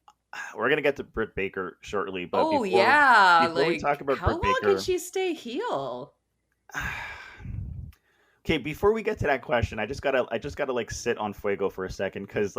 we're gonna get to Britt Baker shortly, but before we talk about how Britt Baker, long can she stay heel? Okay, before we get to that question, I just gotta like sit on Fuego for a second because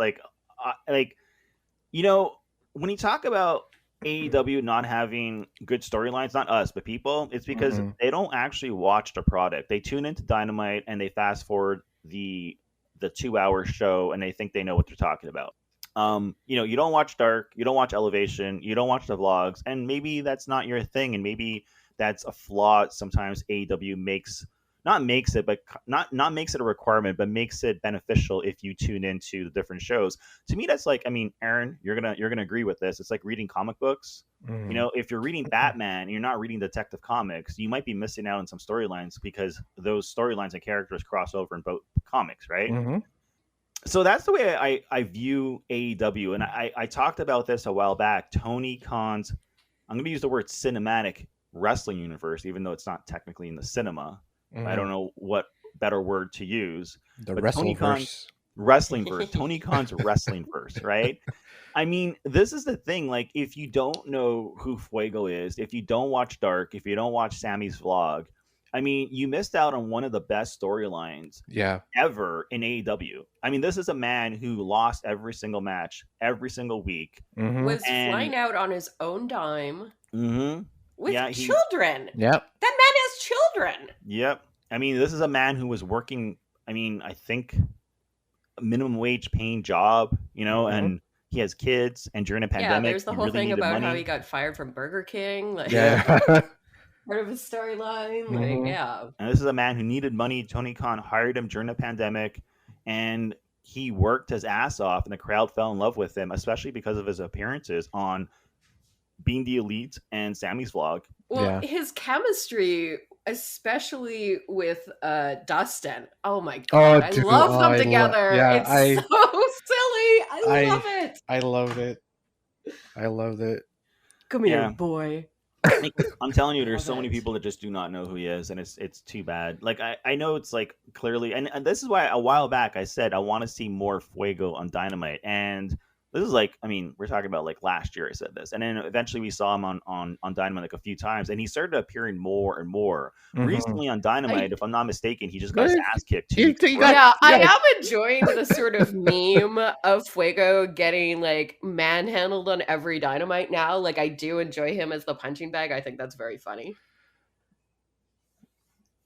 you know, when you talk about AEW not having good storylines, not us, but people, it's because they don't actually watch the product. They tune into Dynamite and they fast forward the 2-hour show and they think they know what they're talking about. You know, you don't watch Dark, you don't watch Elevation, you don't watch the vlogs, and maybe that's not your thing, and maybe that's a flaw. Sometimes AEW makes it a requirement, but makes it beneficial if you tune into the different shows. To me, that's like, I mean, Aaron, you're gonna agree with this. It's like reading comic books. You know, if you're reading Batman and you're not reading Detective Comics, you might be missing out on some storylines because those storylines and characters cross over in both comics, right? So that's the way I view AEW. And I talked about this a while back. Tony Khan's, I'm going to use the word cinematic wrestling universe, even though it's not technically in the cinema. I don't know what better word to use. Tony Khan's wrestling-verse. Tony Khan's wrestling-verse, right? I mean, this is the thing. Like, if you don't know who Fuego is, if you don't watch Dark, if you don't watch Sammy's vlog, I mean, you missed out on one of the best storylines Yeah. ever in AEW. I mean, this is a man who lost every single match, every single week. Was And flying out on his own dime with yeah, children. Yep. That man has children. Yep. I mean, this is a man who was working, I mean, I think a minimum wage paying job, you know, and he has kids, and during a pandemic, Yeah, there's the he whole really thing needed about money. how he got fired from Burger King. Like, Yeah. part of his storyline. Like, yeah. And this is a man who needed money. Tony Khan hired him during the pandemic, and he worked his ass off, and the crowd fell in love with him, especially because of his appearances on Being the Elite and Sammy's vlog. Well, his chemistry, especially with Dustin. Oh my god, I love them together. It's so silly. I love it. I loved it. I loved it. Come here, boy. I'm telling you, there's so many people that just do not know who he is, and it's too bad. Like I know it's like clearly, and this is why a while back I said I want to see more Fuego on Dynamite, and this is like, I mean, we're talking about like last year I said this, and then eventually we saw him on Dynamite like a few times, and he started appearing more and more. Recently on Dynamite, if I'm not mistaken, he just got his ass kicked. I am enjoying the sort of meme of Fuego getting like manhandled on every Dynamite now. Like, I do enjoy him as the punching bag. I think that's very funny.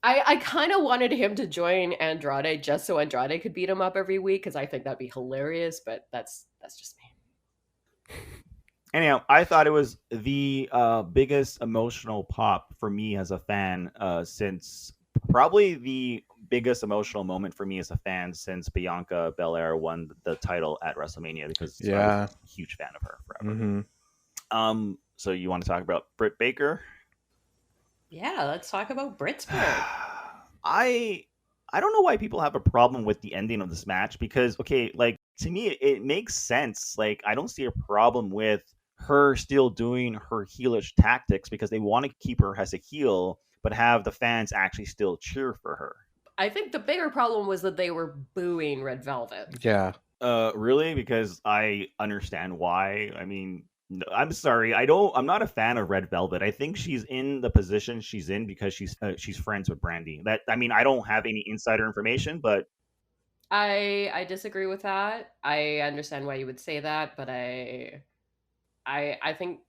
I kind of wanted him to join Andrade just so Andrade could beat him up every week, because I think that'd be hilarious, but that's just me. Anyhow, I thought it was the biggest emotional pop for me as a fan since probably the biggest emotional moment for me as a fan since Bianca Belair won the title at WrestleMania, because I was a huge fan of her forever. So you want to talk about Britt Baker? Yeah, let's talk about Britt's Britt. I don't know why people have a problem with the ending of this match, because okay, like to me it makes sense. Like I don't see a problem with her still doing her heelish tactics, because they want to keep her as a heel but have the fans actually still cheer for her. I think the bigger problem was that they were booing Red Velvet. Yeah. Really? Because I understand why. I mean, I'm sorry. I'm not a fan of Red Velvet. I think she's in the position she's in because she's friends with Brandy. I mean, I don't have any insider information, but I disagree with that. I understand why you would say that, but I think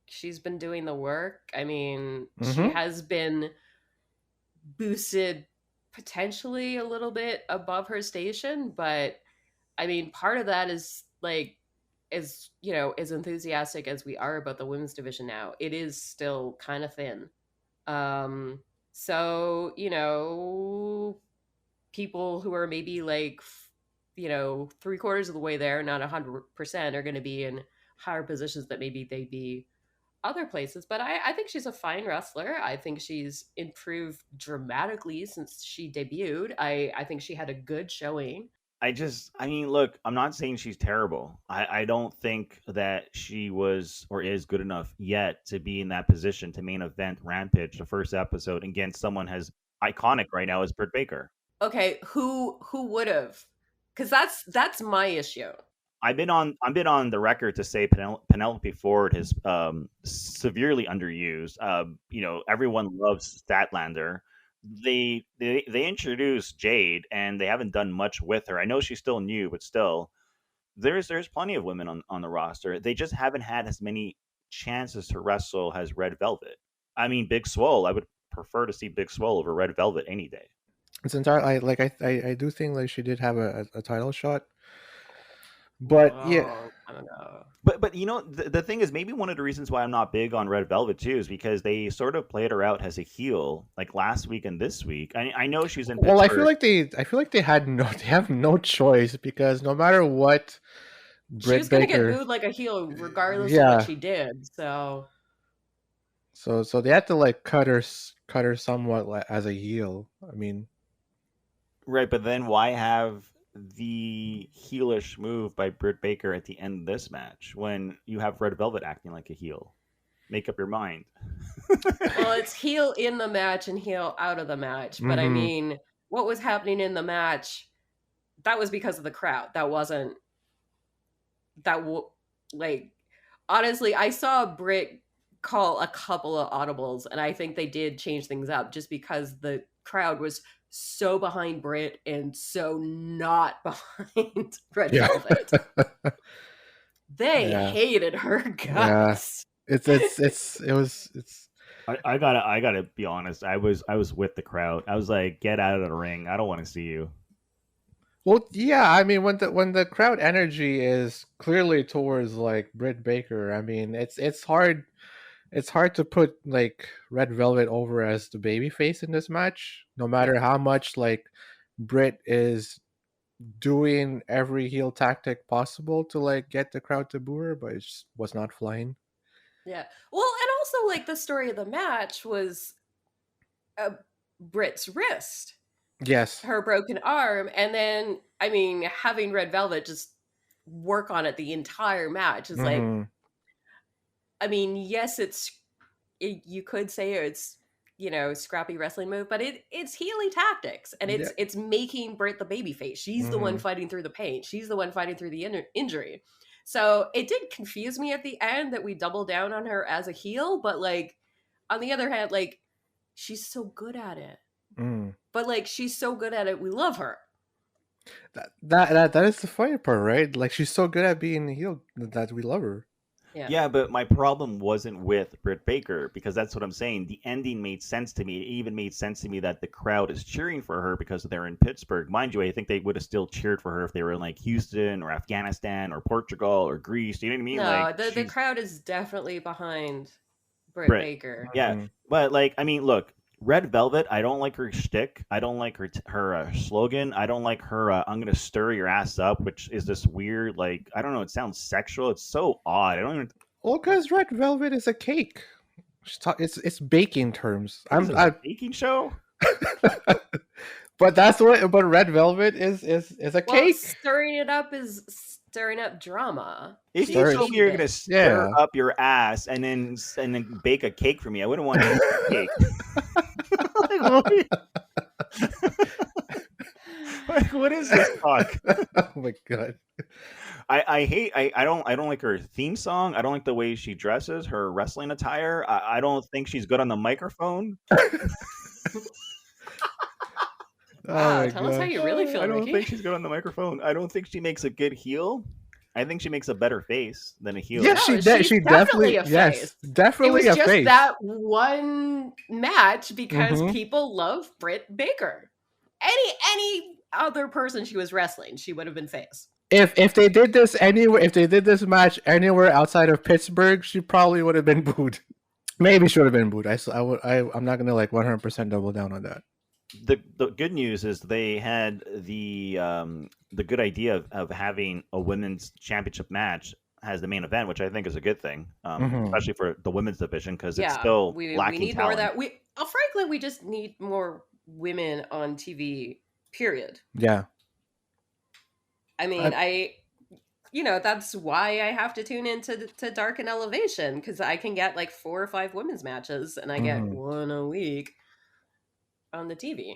she's been doing the work. I mean, she has been boosted potentially a little bit above her station, but I mean, part of that is like, as you know, as enthusiastic as we are about the women's division now, it is still kind of thin. So, you know, people who are maybe like, you know, 3/4 of the way there, not 100%, are going to be in higher positions that maybe they'd be other places. But I think she's a fine wrestler. I think she's improved dramatically since she debuted. I think she had a good showing. I mean, look, I'm not saying she's terrible. I don't think that she was or is good enough yet to be in that position to main event Rampage, the first episode, against someone as iconic right now as Britt Baker. Okay, who would have? Because that's my issue. I've been on the record to say Penelope Ford is severely underused. You know, everyone loves Statlander. They introduced Jade, and they haven't done much with her. I know she's still new, but still, there's plenty of women on the roster. They just haven't had as many chances to wrestle as Red Velvet. I mean, Big Swole. I would prefer to see Big Swole over Red Velvet any day. It's entirely I do think like she did have a title shot, but yeah, I don't know. But you know, the thing is, maybe one of the reasons why I'm not big on Red Velvet too is because they sort of played her out as a heel, like last week and this week. I know she's in Pittsburgh. Well, I feel like they have no choice, because no matter what, She was going to get booed like a heel regardless of what she did. So they had to like cut her somewhat as a heel. I mean, right? But then why have the heelish move by Britt Baker at the end of this match when you have Red Velvet acting like a heel? Make up your mind. Well, it's heel in the match and heel out of the match. But I mean, what was happening in the match, that was because of the crowd. That wasn't like, honestly, I saw Britt call a couple of audibles, and I think they did change things up just because the crowd was so behind Britt and so not behind Red Yeah. Velvet. They Yeah. hated her Yeah. guts. It's I gotta be honest. I was with the crowd. I was like, get out of the ring. I don't want to see you. well, yeah. I mean, when the crowd energy is clearly towards like Britt Baker, I mean, it's hard. It's hard to put like Red Velvet over as the babyface in this match, no matter how much like Britt is doing every heel tactic possible to like get the crowd to boo her, but it just was not flying. Yeah. Well, and also like the story of the match was Britt's wrist, Yes. her broken arm, and then I mean having Red Velvet just work on it the entire match is like, Mhm. I mean, yes, you could say it's scrappy wrestling move, but it's healy tactics, and Yeah. it's making Britt the babyface. She's the one Mhm. fighting through the pain. She's the one fighting through the injury. So it did confuse me at the end that we doubled down on her as a heel, but like on the other hand, like she's so good at it. Mm. But like she's so good at it, we love her. That is the funny part, right? Like she's so good at being a heel that we love her. Yeah, but my problem wasn't with Britt Baker, because that's what I'm saying. The ending made sense to me. It even made sense to me that the crowd is cheering for her because they're in Pittsburgh. Mind you, I think they would have still cheered for her if they were in like Houston or Afghanistan or Portugal or Greece. You know what I mean? No, Like the crowd is definitely behind Britt Britt. Baker. Yeah, Mhm. but like, I mean, look, Red Velvet. I don't like her shtick. I don't like her slogan. I don't like her. I'm gonna stir your ass up, which is this weird, like, I don't know. It sounds sexual. It's so odd. I don't even. Well, because Red Velvet is a cake. It's baking terms. What is it, a baking show? But that's what. But Red Velvet is a Well, cake. stirring it up is stirring up drama. If you Sorry. told me you're gonna stir Yeah. up your ass and then bake a cake for me, I wouldn't want to eat a cake. Like, what is this talk? Oh my god. I don't like her theme song. I don't like the way she dresses, her wrestling attire. I don't think she's good on the microphone. Wow, my tell us how gosh. you really feel, I don't Ricky. think she's good on the microphone. I don't think she makes a good heel. I think she makes a better face than a heel. Yeah, No, she she's definitely a yes, face. It definitely was a just face. that one match because Mhm. people love Britt Baker. Any other person she was wrestling, she would have been face. If they did this anywhere, if they did this match anywhere outside of Pittsburgh, she probably would have been booed. Maybe she would have been booed. I'm not gonna like 100% double down on that. The good news is they had the good idea of having a women's championship match as the main event, which I think is a good thing, especially for the women's division, because it's still we lacking need talent. more of that. Frankly, we just need more women on TV. Period. Yeah. I mean, that's why I have to tune into to Dark and Elevation, because I can get like 4 or 5 women's matches, and I get one a week on the TV.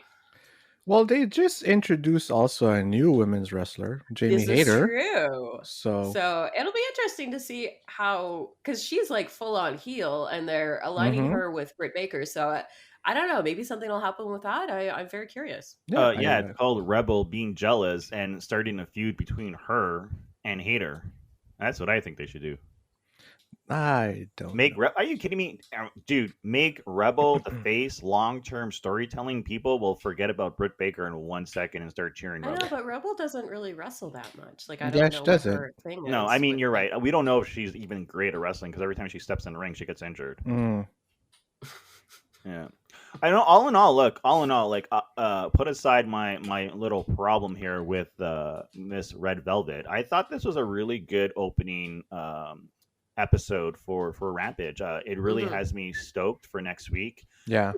Well, they just introduced also a new women's wrestler, Jamie This is Hayter. true. So it'll be interesting to see how, because she's like full on heel, and they're aligning her with Britt Baker. So I don't know. Maybe something will happen with that. I'm very curious. It's called Rebel being jealous and starting a feud between her and Hayter. That's what I think they should do. I don't Are you kidding me, dude? Make Rebel the face. Long-term storytelling. People will forget about Britt Baker in 1 second and start cheering I Rebel. know, but Rebel doesn't really wrestle that much. Like, I Yeah, don't she know what doesn't. her thing is. No, I mean, but, you're like, right. We don't know if she's even great at wrestling because every time she steps in the ring, she gets injured. Yeah. I know. All in all, like, put aside my little problem here with Miss Red Velvet. I thought this was a really good opening episode for Rampage. It really has me stoked for next week. Yeah.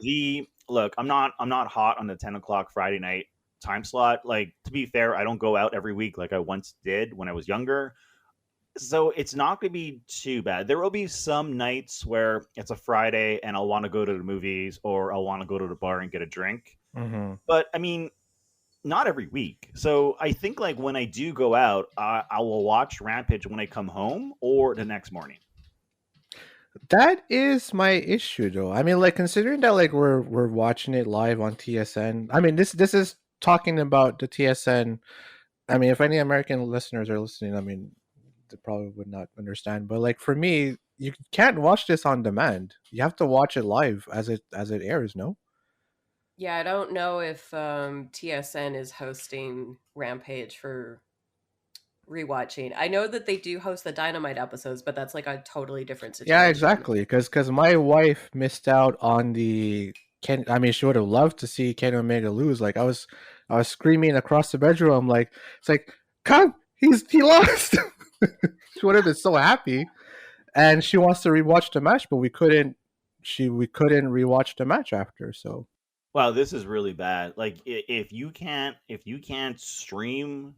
I'm not hot on the 10 o'clock Friday night time slot. Like, to be fair, I don't go out every week like I once did when I was younger. So it's not going to be too bad. There will be some nights where it's a Friday and I'll want to go to the movies or I'll want to go to the bar and get a drink. But I mean, not every week. So I think like when I do go out, I will watch Rampage when I come home or the next morning. That is my issue, though. I mean, like considering that, like we're watching it live on TSN. I mean, this is talking about the TSN. I mean, if any American listeners are listening, I mean, they probably would not understand. But like for me, you can't watch this on demand. You have to watch it live as it airs. No. Yeah, I don't know if TSN is hosting Rampage for rewatching. I know that they do host the Dynamite episodes, but that's like a totally different situation. Yeah, exactly. Because my wife missed out on the Ken. I mean, she would have loved to see Kenny Omega lose. Like I was screaming across the bedroom. Like it's like, come, he lost. She would have been so happy, and she wants to rewatch the match, but we couldn't. We couldn't rewatch the match after. So Wow, this is really bad. Like if you can't stream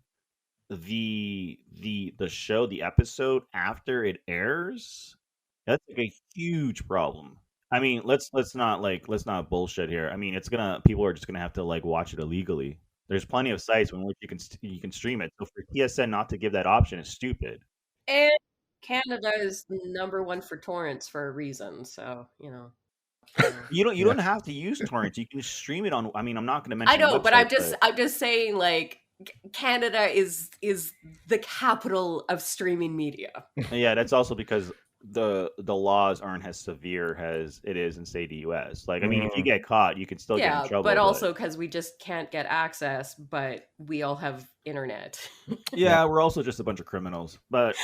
the show, the episode after it airs, that's like a huge problem. I mean, let's not bullshit here. I mean, people are just gonna have to like watch it illegally. There's plenty of sites in which you can stream it. So for TSN not to give that option is stupid. And Canada is number one for torrents for a reason. So, you know. You don't have to use torrents. You can stream it on. I mean, I'm not going to mention. I know, but I'm just saying, like, Canada is the capital of streaming media. Yeah, that's also because the laws aren't as severe as it is in say the US. Like, I mean, if you get caught, you can still get in trouble. But also because we just can't get access, but we all have internet. Yeah, we're also just a bunch of criminals. But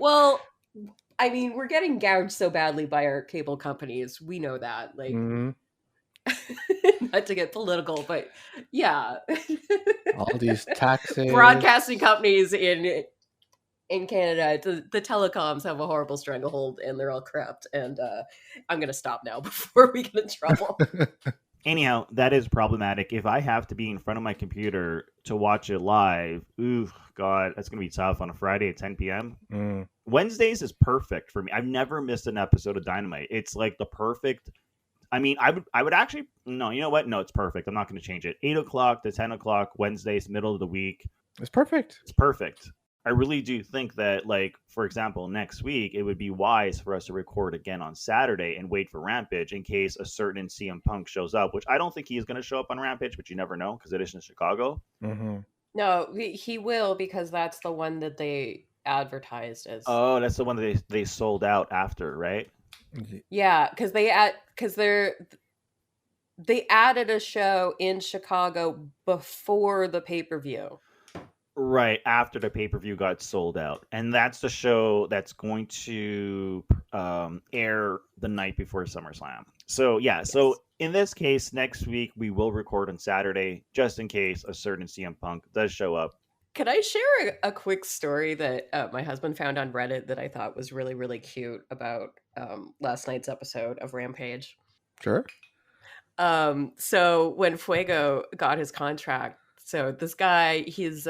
well, I mean, we're getting gouged so badly by our cable companies. We know that. Like, not to get political, but yeah. all these taxes. Broadcasting companies in Canada, the telecoms have a horrible stranglehold and they're all corrupt. And I'm going to stop now before we get in trouble. Anyhow, that is problematic. If I have to be in front of my computer to watch it live, ooh, God, that's going to be tough on a Friday at 10 p.m. Wednesdays is perfect for me. I've never missed an episode of Dynamite. It's like the perfect. I mean, I would actually, no, you know what? No, it's perfect. I'm not going to change it. 8 o'clock to 10 o'clock, Wednesdays, middle of the week. It's perfect. It's perfect. I really do think that, like, for example, next week, it would be wise for us to record again on Saturday and wait for Rampage in case a certain CM Punk shows up, which I don't think he's going to show up on Rampage, but you never know because it is in Chicago. Mm-hmm. No, he will because that's the one that they advertised as. Oh, that's the one that they sold out after, right? Yeah, because they added a show in Chicago before the pay-per-view. Right, after the pay-per-view got sold out. And that's the show that's going to air the night before SummerSlam. So, yeah, yes. So in this case, next week, we will record on Saturday, just in case a certain CM Punk does show up. Could I share a quick story that my husband found on Reddit that I thought was really, really cute about last night's episode of Rampage? Sure. So when Fuego got his contract, so this guy, his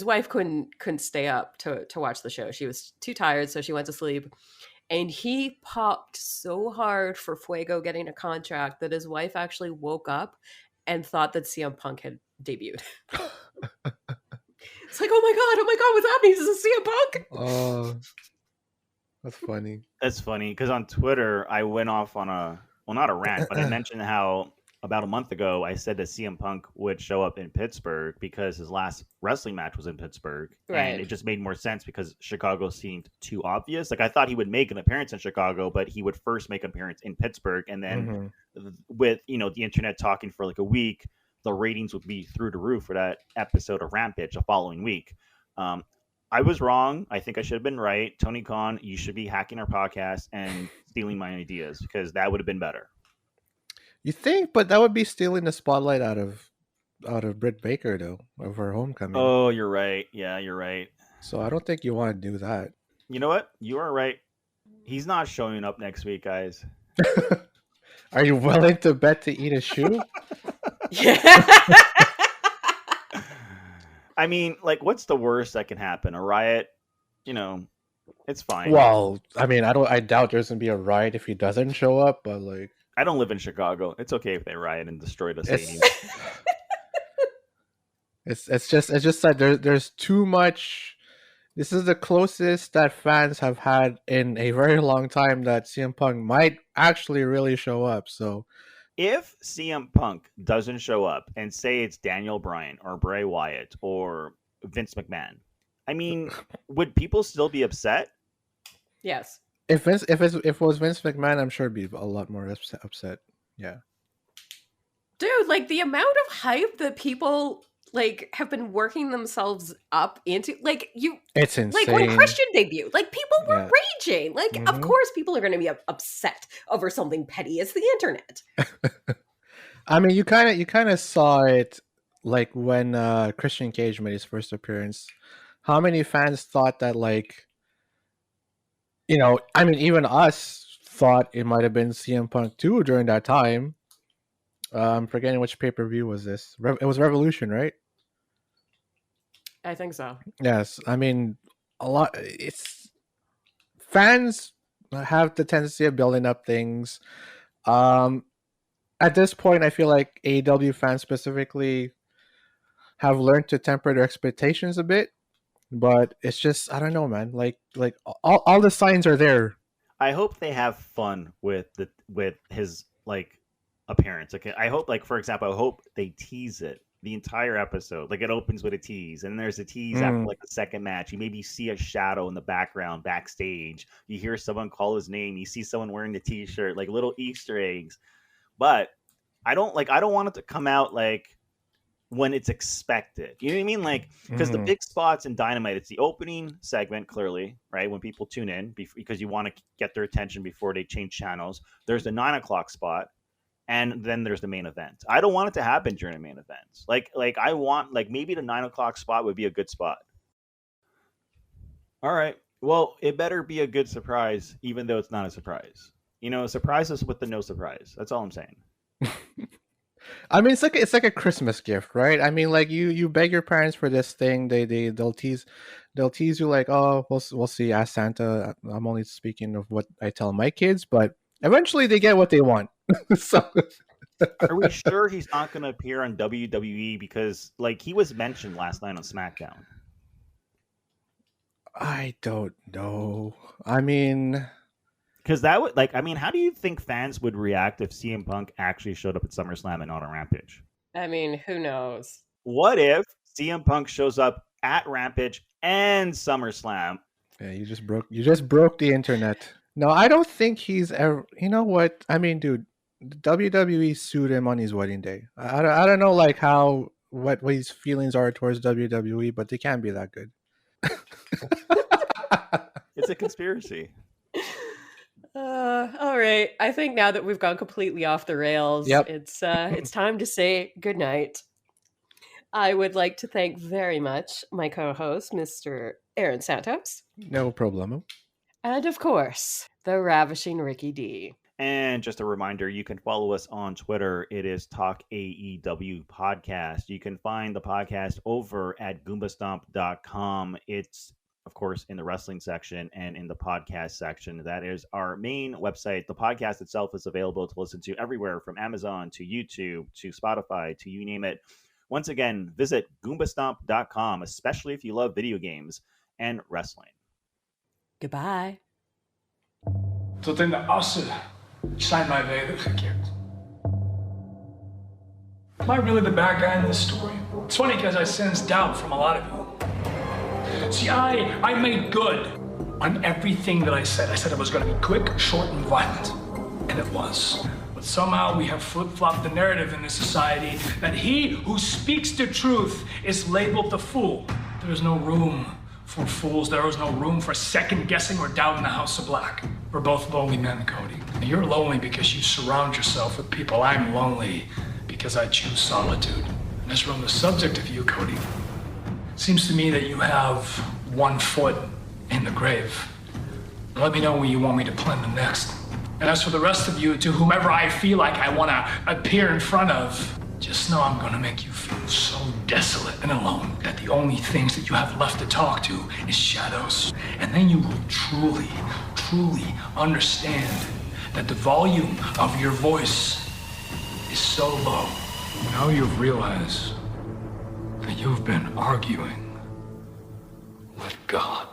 wife couldn't stay up to watch the show. She was too tired, so she went to sleep. And he popped so hard for Fuego getting a contract that his wife actually woke up and thought that CM Punk had debuted. It's like, oh my god, what's happening? Is this CM Punk? Oh, that's funny. That's funny because on Twitter, I went off on not a rant, but I mentioned how about a month ago, I said that CM Punk would show up in Pittsburgh because his last wrestling match was in Pittsburgh. Right. And it just made more sense because Chicago seemed too obvious. Like, I thought he would make an appearance in Chicago, but he would first make an appearance in Pittsburgh. And then with, the internet talking for like a week, the ratings would be through the roof for that episode of Rampage the following week. I was wrong. I think I should have been right. Tony Khan, you should be hacking our podcast and stealing my ideas because that would have been better. You think, but that would be stealing the spotlight out of Britt Baker, though, of her homecoming. Oh, you're right. Yeah, you're right. So I don't think you want to do that. You know what? You are right. He's not showing up next week, guys. Are you willing to bet to eat a shoe? Yeah. I mean, like, what's the worst that can happen? A riot? It's fine. Well, I mean, I doubt there's gonna be a riot if he doesn't show up, but like, I don't live in Chicago. It's okay if they riot and destroy the stadium. It's just that there's too much This is the closest that fans have had in a very long time that CM Punk might actually really show up. So If CM Punk doesn't show up and say it's Daniel Bryan or Bray Wyatt or Vince McMahon, I mean, would people still be upset? Yes. if it was Vince McMahon, I'm sure it'd be a lot more upset. Yeah. Dude, like the amount of hype that people like have been working themselves up into, like It's insane. like when Christian debuted, like people were Yeah. raging. Like, Mhm. of course, people are going to be upset over something petty. It's the internet. I mean, you kind of saw it like when Christian Cage made his first appearance. How many fans thought that, like, I mean, even us thought it might have been CM Punk too during that time. I'm forgetting which pay-per-view was this. It was Revolution, right? I think so. Yes. I mean, a lot. It's fans have the tendency of building up things. At this point, I feel like AEW fans specifically have learned to temper their expectations a bit, but it's just, I don't know, man. Like all the signs are there. I hope they have fun with his like appearance. Okay, I hope, like, for example, I hope they tease it the entire episode. Like, it opens with a tease, and there's a tease after like the second match. You maybe see a shadow in the background backstage. You hear someone call his name. You see someone wearing the T-shirt, like little Easter eggs. But I don't want it to come out like when it's expected. You know what I mean? Like, because the big spots in Dynamite, it's the opening segment, clearly, right? When people tune in, because you want to get their attention before they change channels. There's the 9 o'clock spot, and then there's the main event. I don't want it to happen during the main events. Like I want, like, maybe the 9 o'clock spot would be a good spot. All right. Well, it better be a good surprise, even though it's not a surprise. Surprise us with the no surprise. That's all I'm saying. I mean, it's like a Christmas gift, right? I mean, like you beg your parents for this thing, they'll tease you like, oh, we'll see. Ask Santa. I'm only speaking of what I tell my kids, but eventually they get what they want. So, are we sure he's not going to appear on WWE? Because, like, he was mentioned last night on SmackDown. I don't know. I mean, because that would, like, I mean, how do you think fans would react if CM Punk actually showed up at SummerSlam and not on Rampage? I mean, who knows? What if CM Punk shows up at Rampage and SummerSlam? Yeah, you just broke the internet. No, I don't think he's ever. You know what? I mean, dude, WWE sued him on his wedding day. I don't know, like, what his feelings are towards WWE, but they can't be that good. It's a conspiracy. All right. I think now that we've gone completely off the rails, Yep. It's time to say goodnight. I would like to thank very much my co-host, Mr. Aaron Santos. No problemo. And of course, the ravishing Ricky D. And just a reminder, you can follow us on Twitter. It is Talk AEW Podcast. You can find the podcast over at goombastomp.com. It's, of course, in the wrestling section and in the podcast section. That is our main website. The podcast itself is available to listen to everywhere from Amazon to YouTube to Spotify to you name it. Once again, visit goombastomp.com, especially if you love video games and wrestling. Goodbye. Tot in de assen zijn mij wedergekeerd. Am I really the bad guy in this story? It's funny because I sense doubt from a lot of you. See, I made good on everything that I said. I said it was going to be quick, short, and violent. And it was. But somehow we have flip-flopped the narrative in this society that he who speaks the truth is labeled the fool. There is no room for fools. There is no room for second-guessing or doubt in the House of Black. We're both lonely men, Cody. And you're lonely because you surround yourself with people. I'm lonely because I choose solitude. And as we're on the subject of you, Cody, it seems to me that you have one foot in the grave. Let me know where you want me to plant them next. And as for the rest of you, to whomever I feel like I want to appear in front of, just know I'm going to make you feel so desolate and alone that the only things that you have left to talk to is shadows. And then you will truly, truly understand that the volume of your voice is so low. Now you've realized that you've been arguing with God.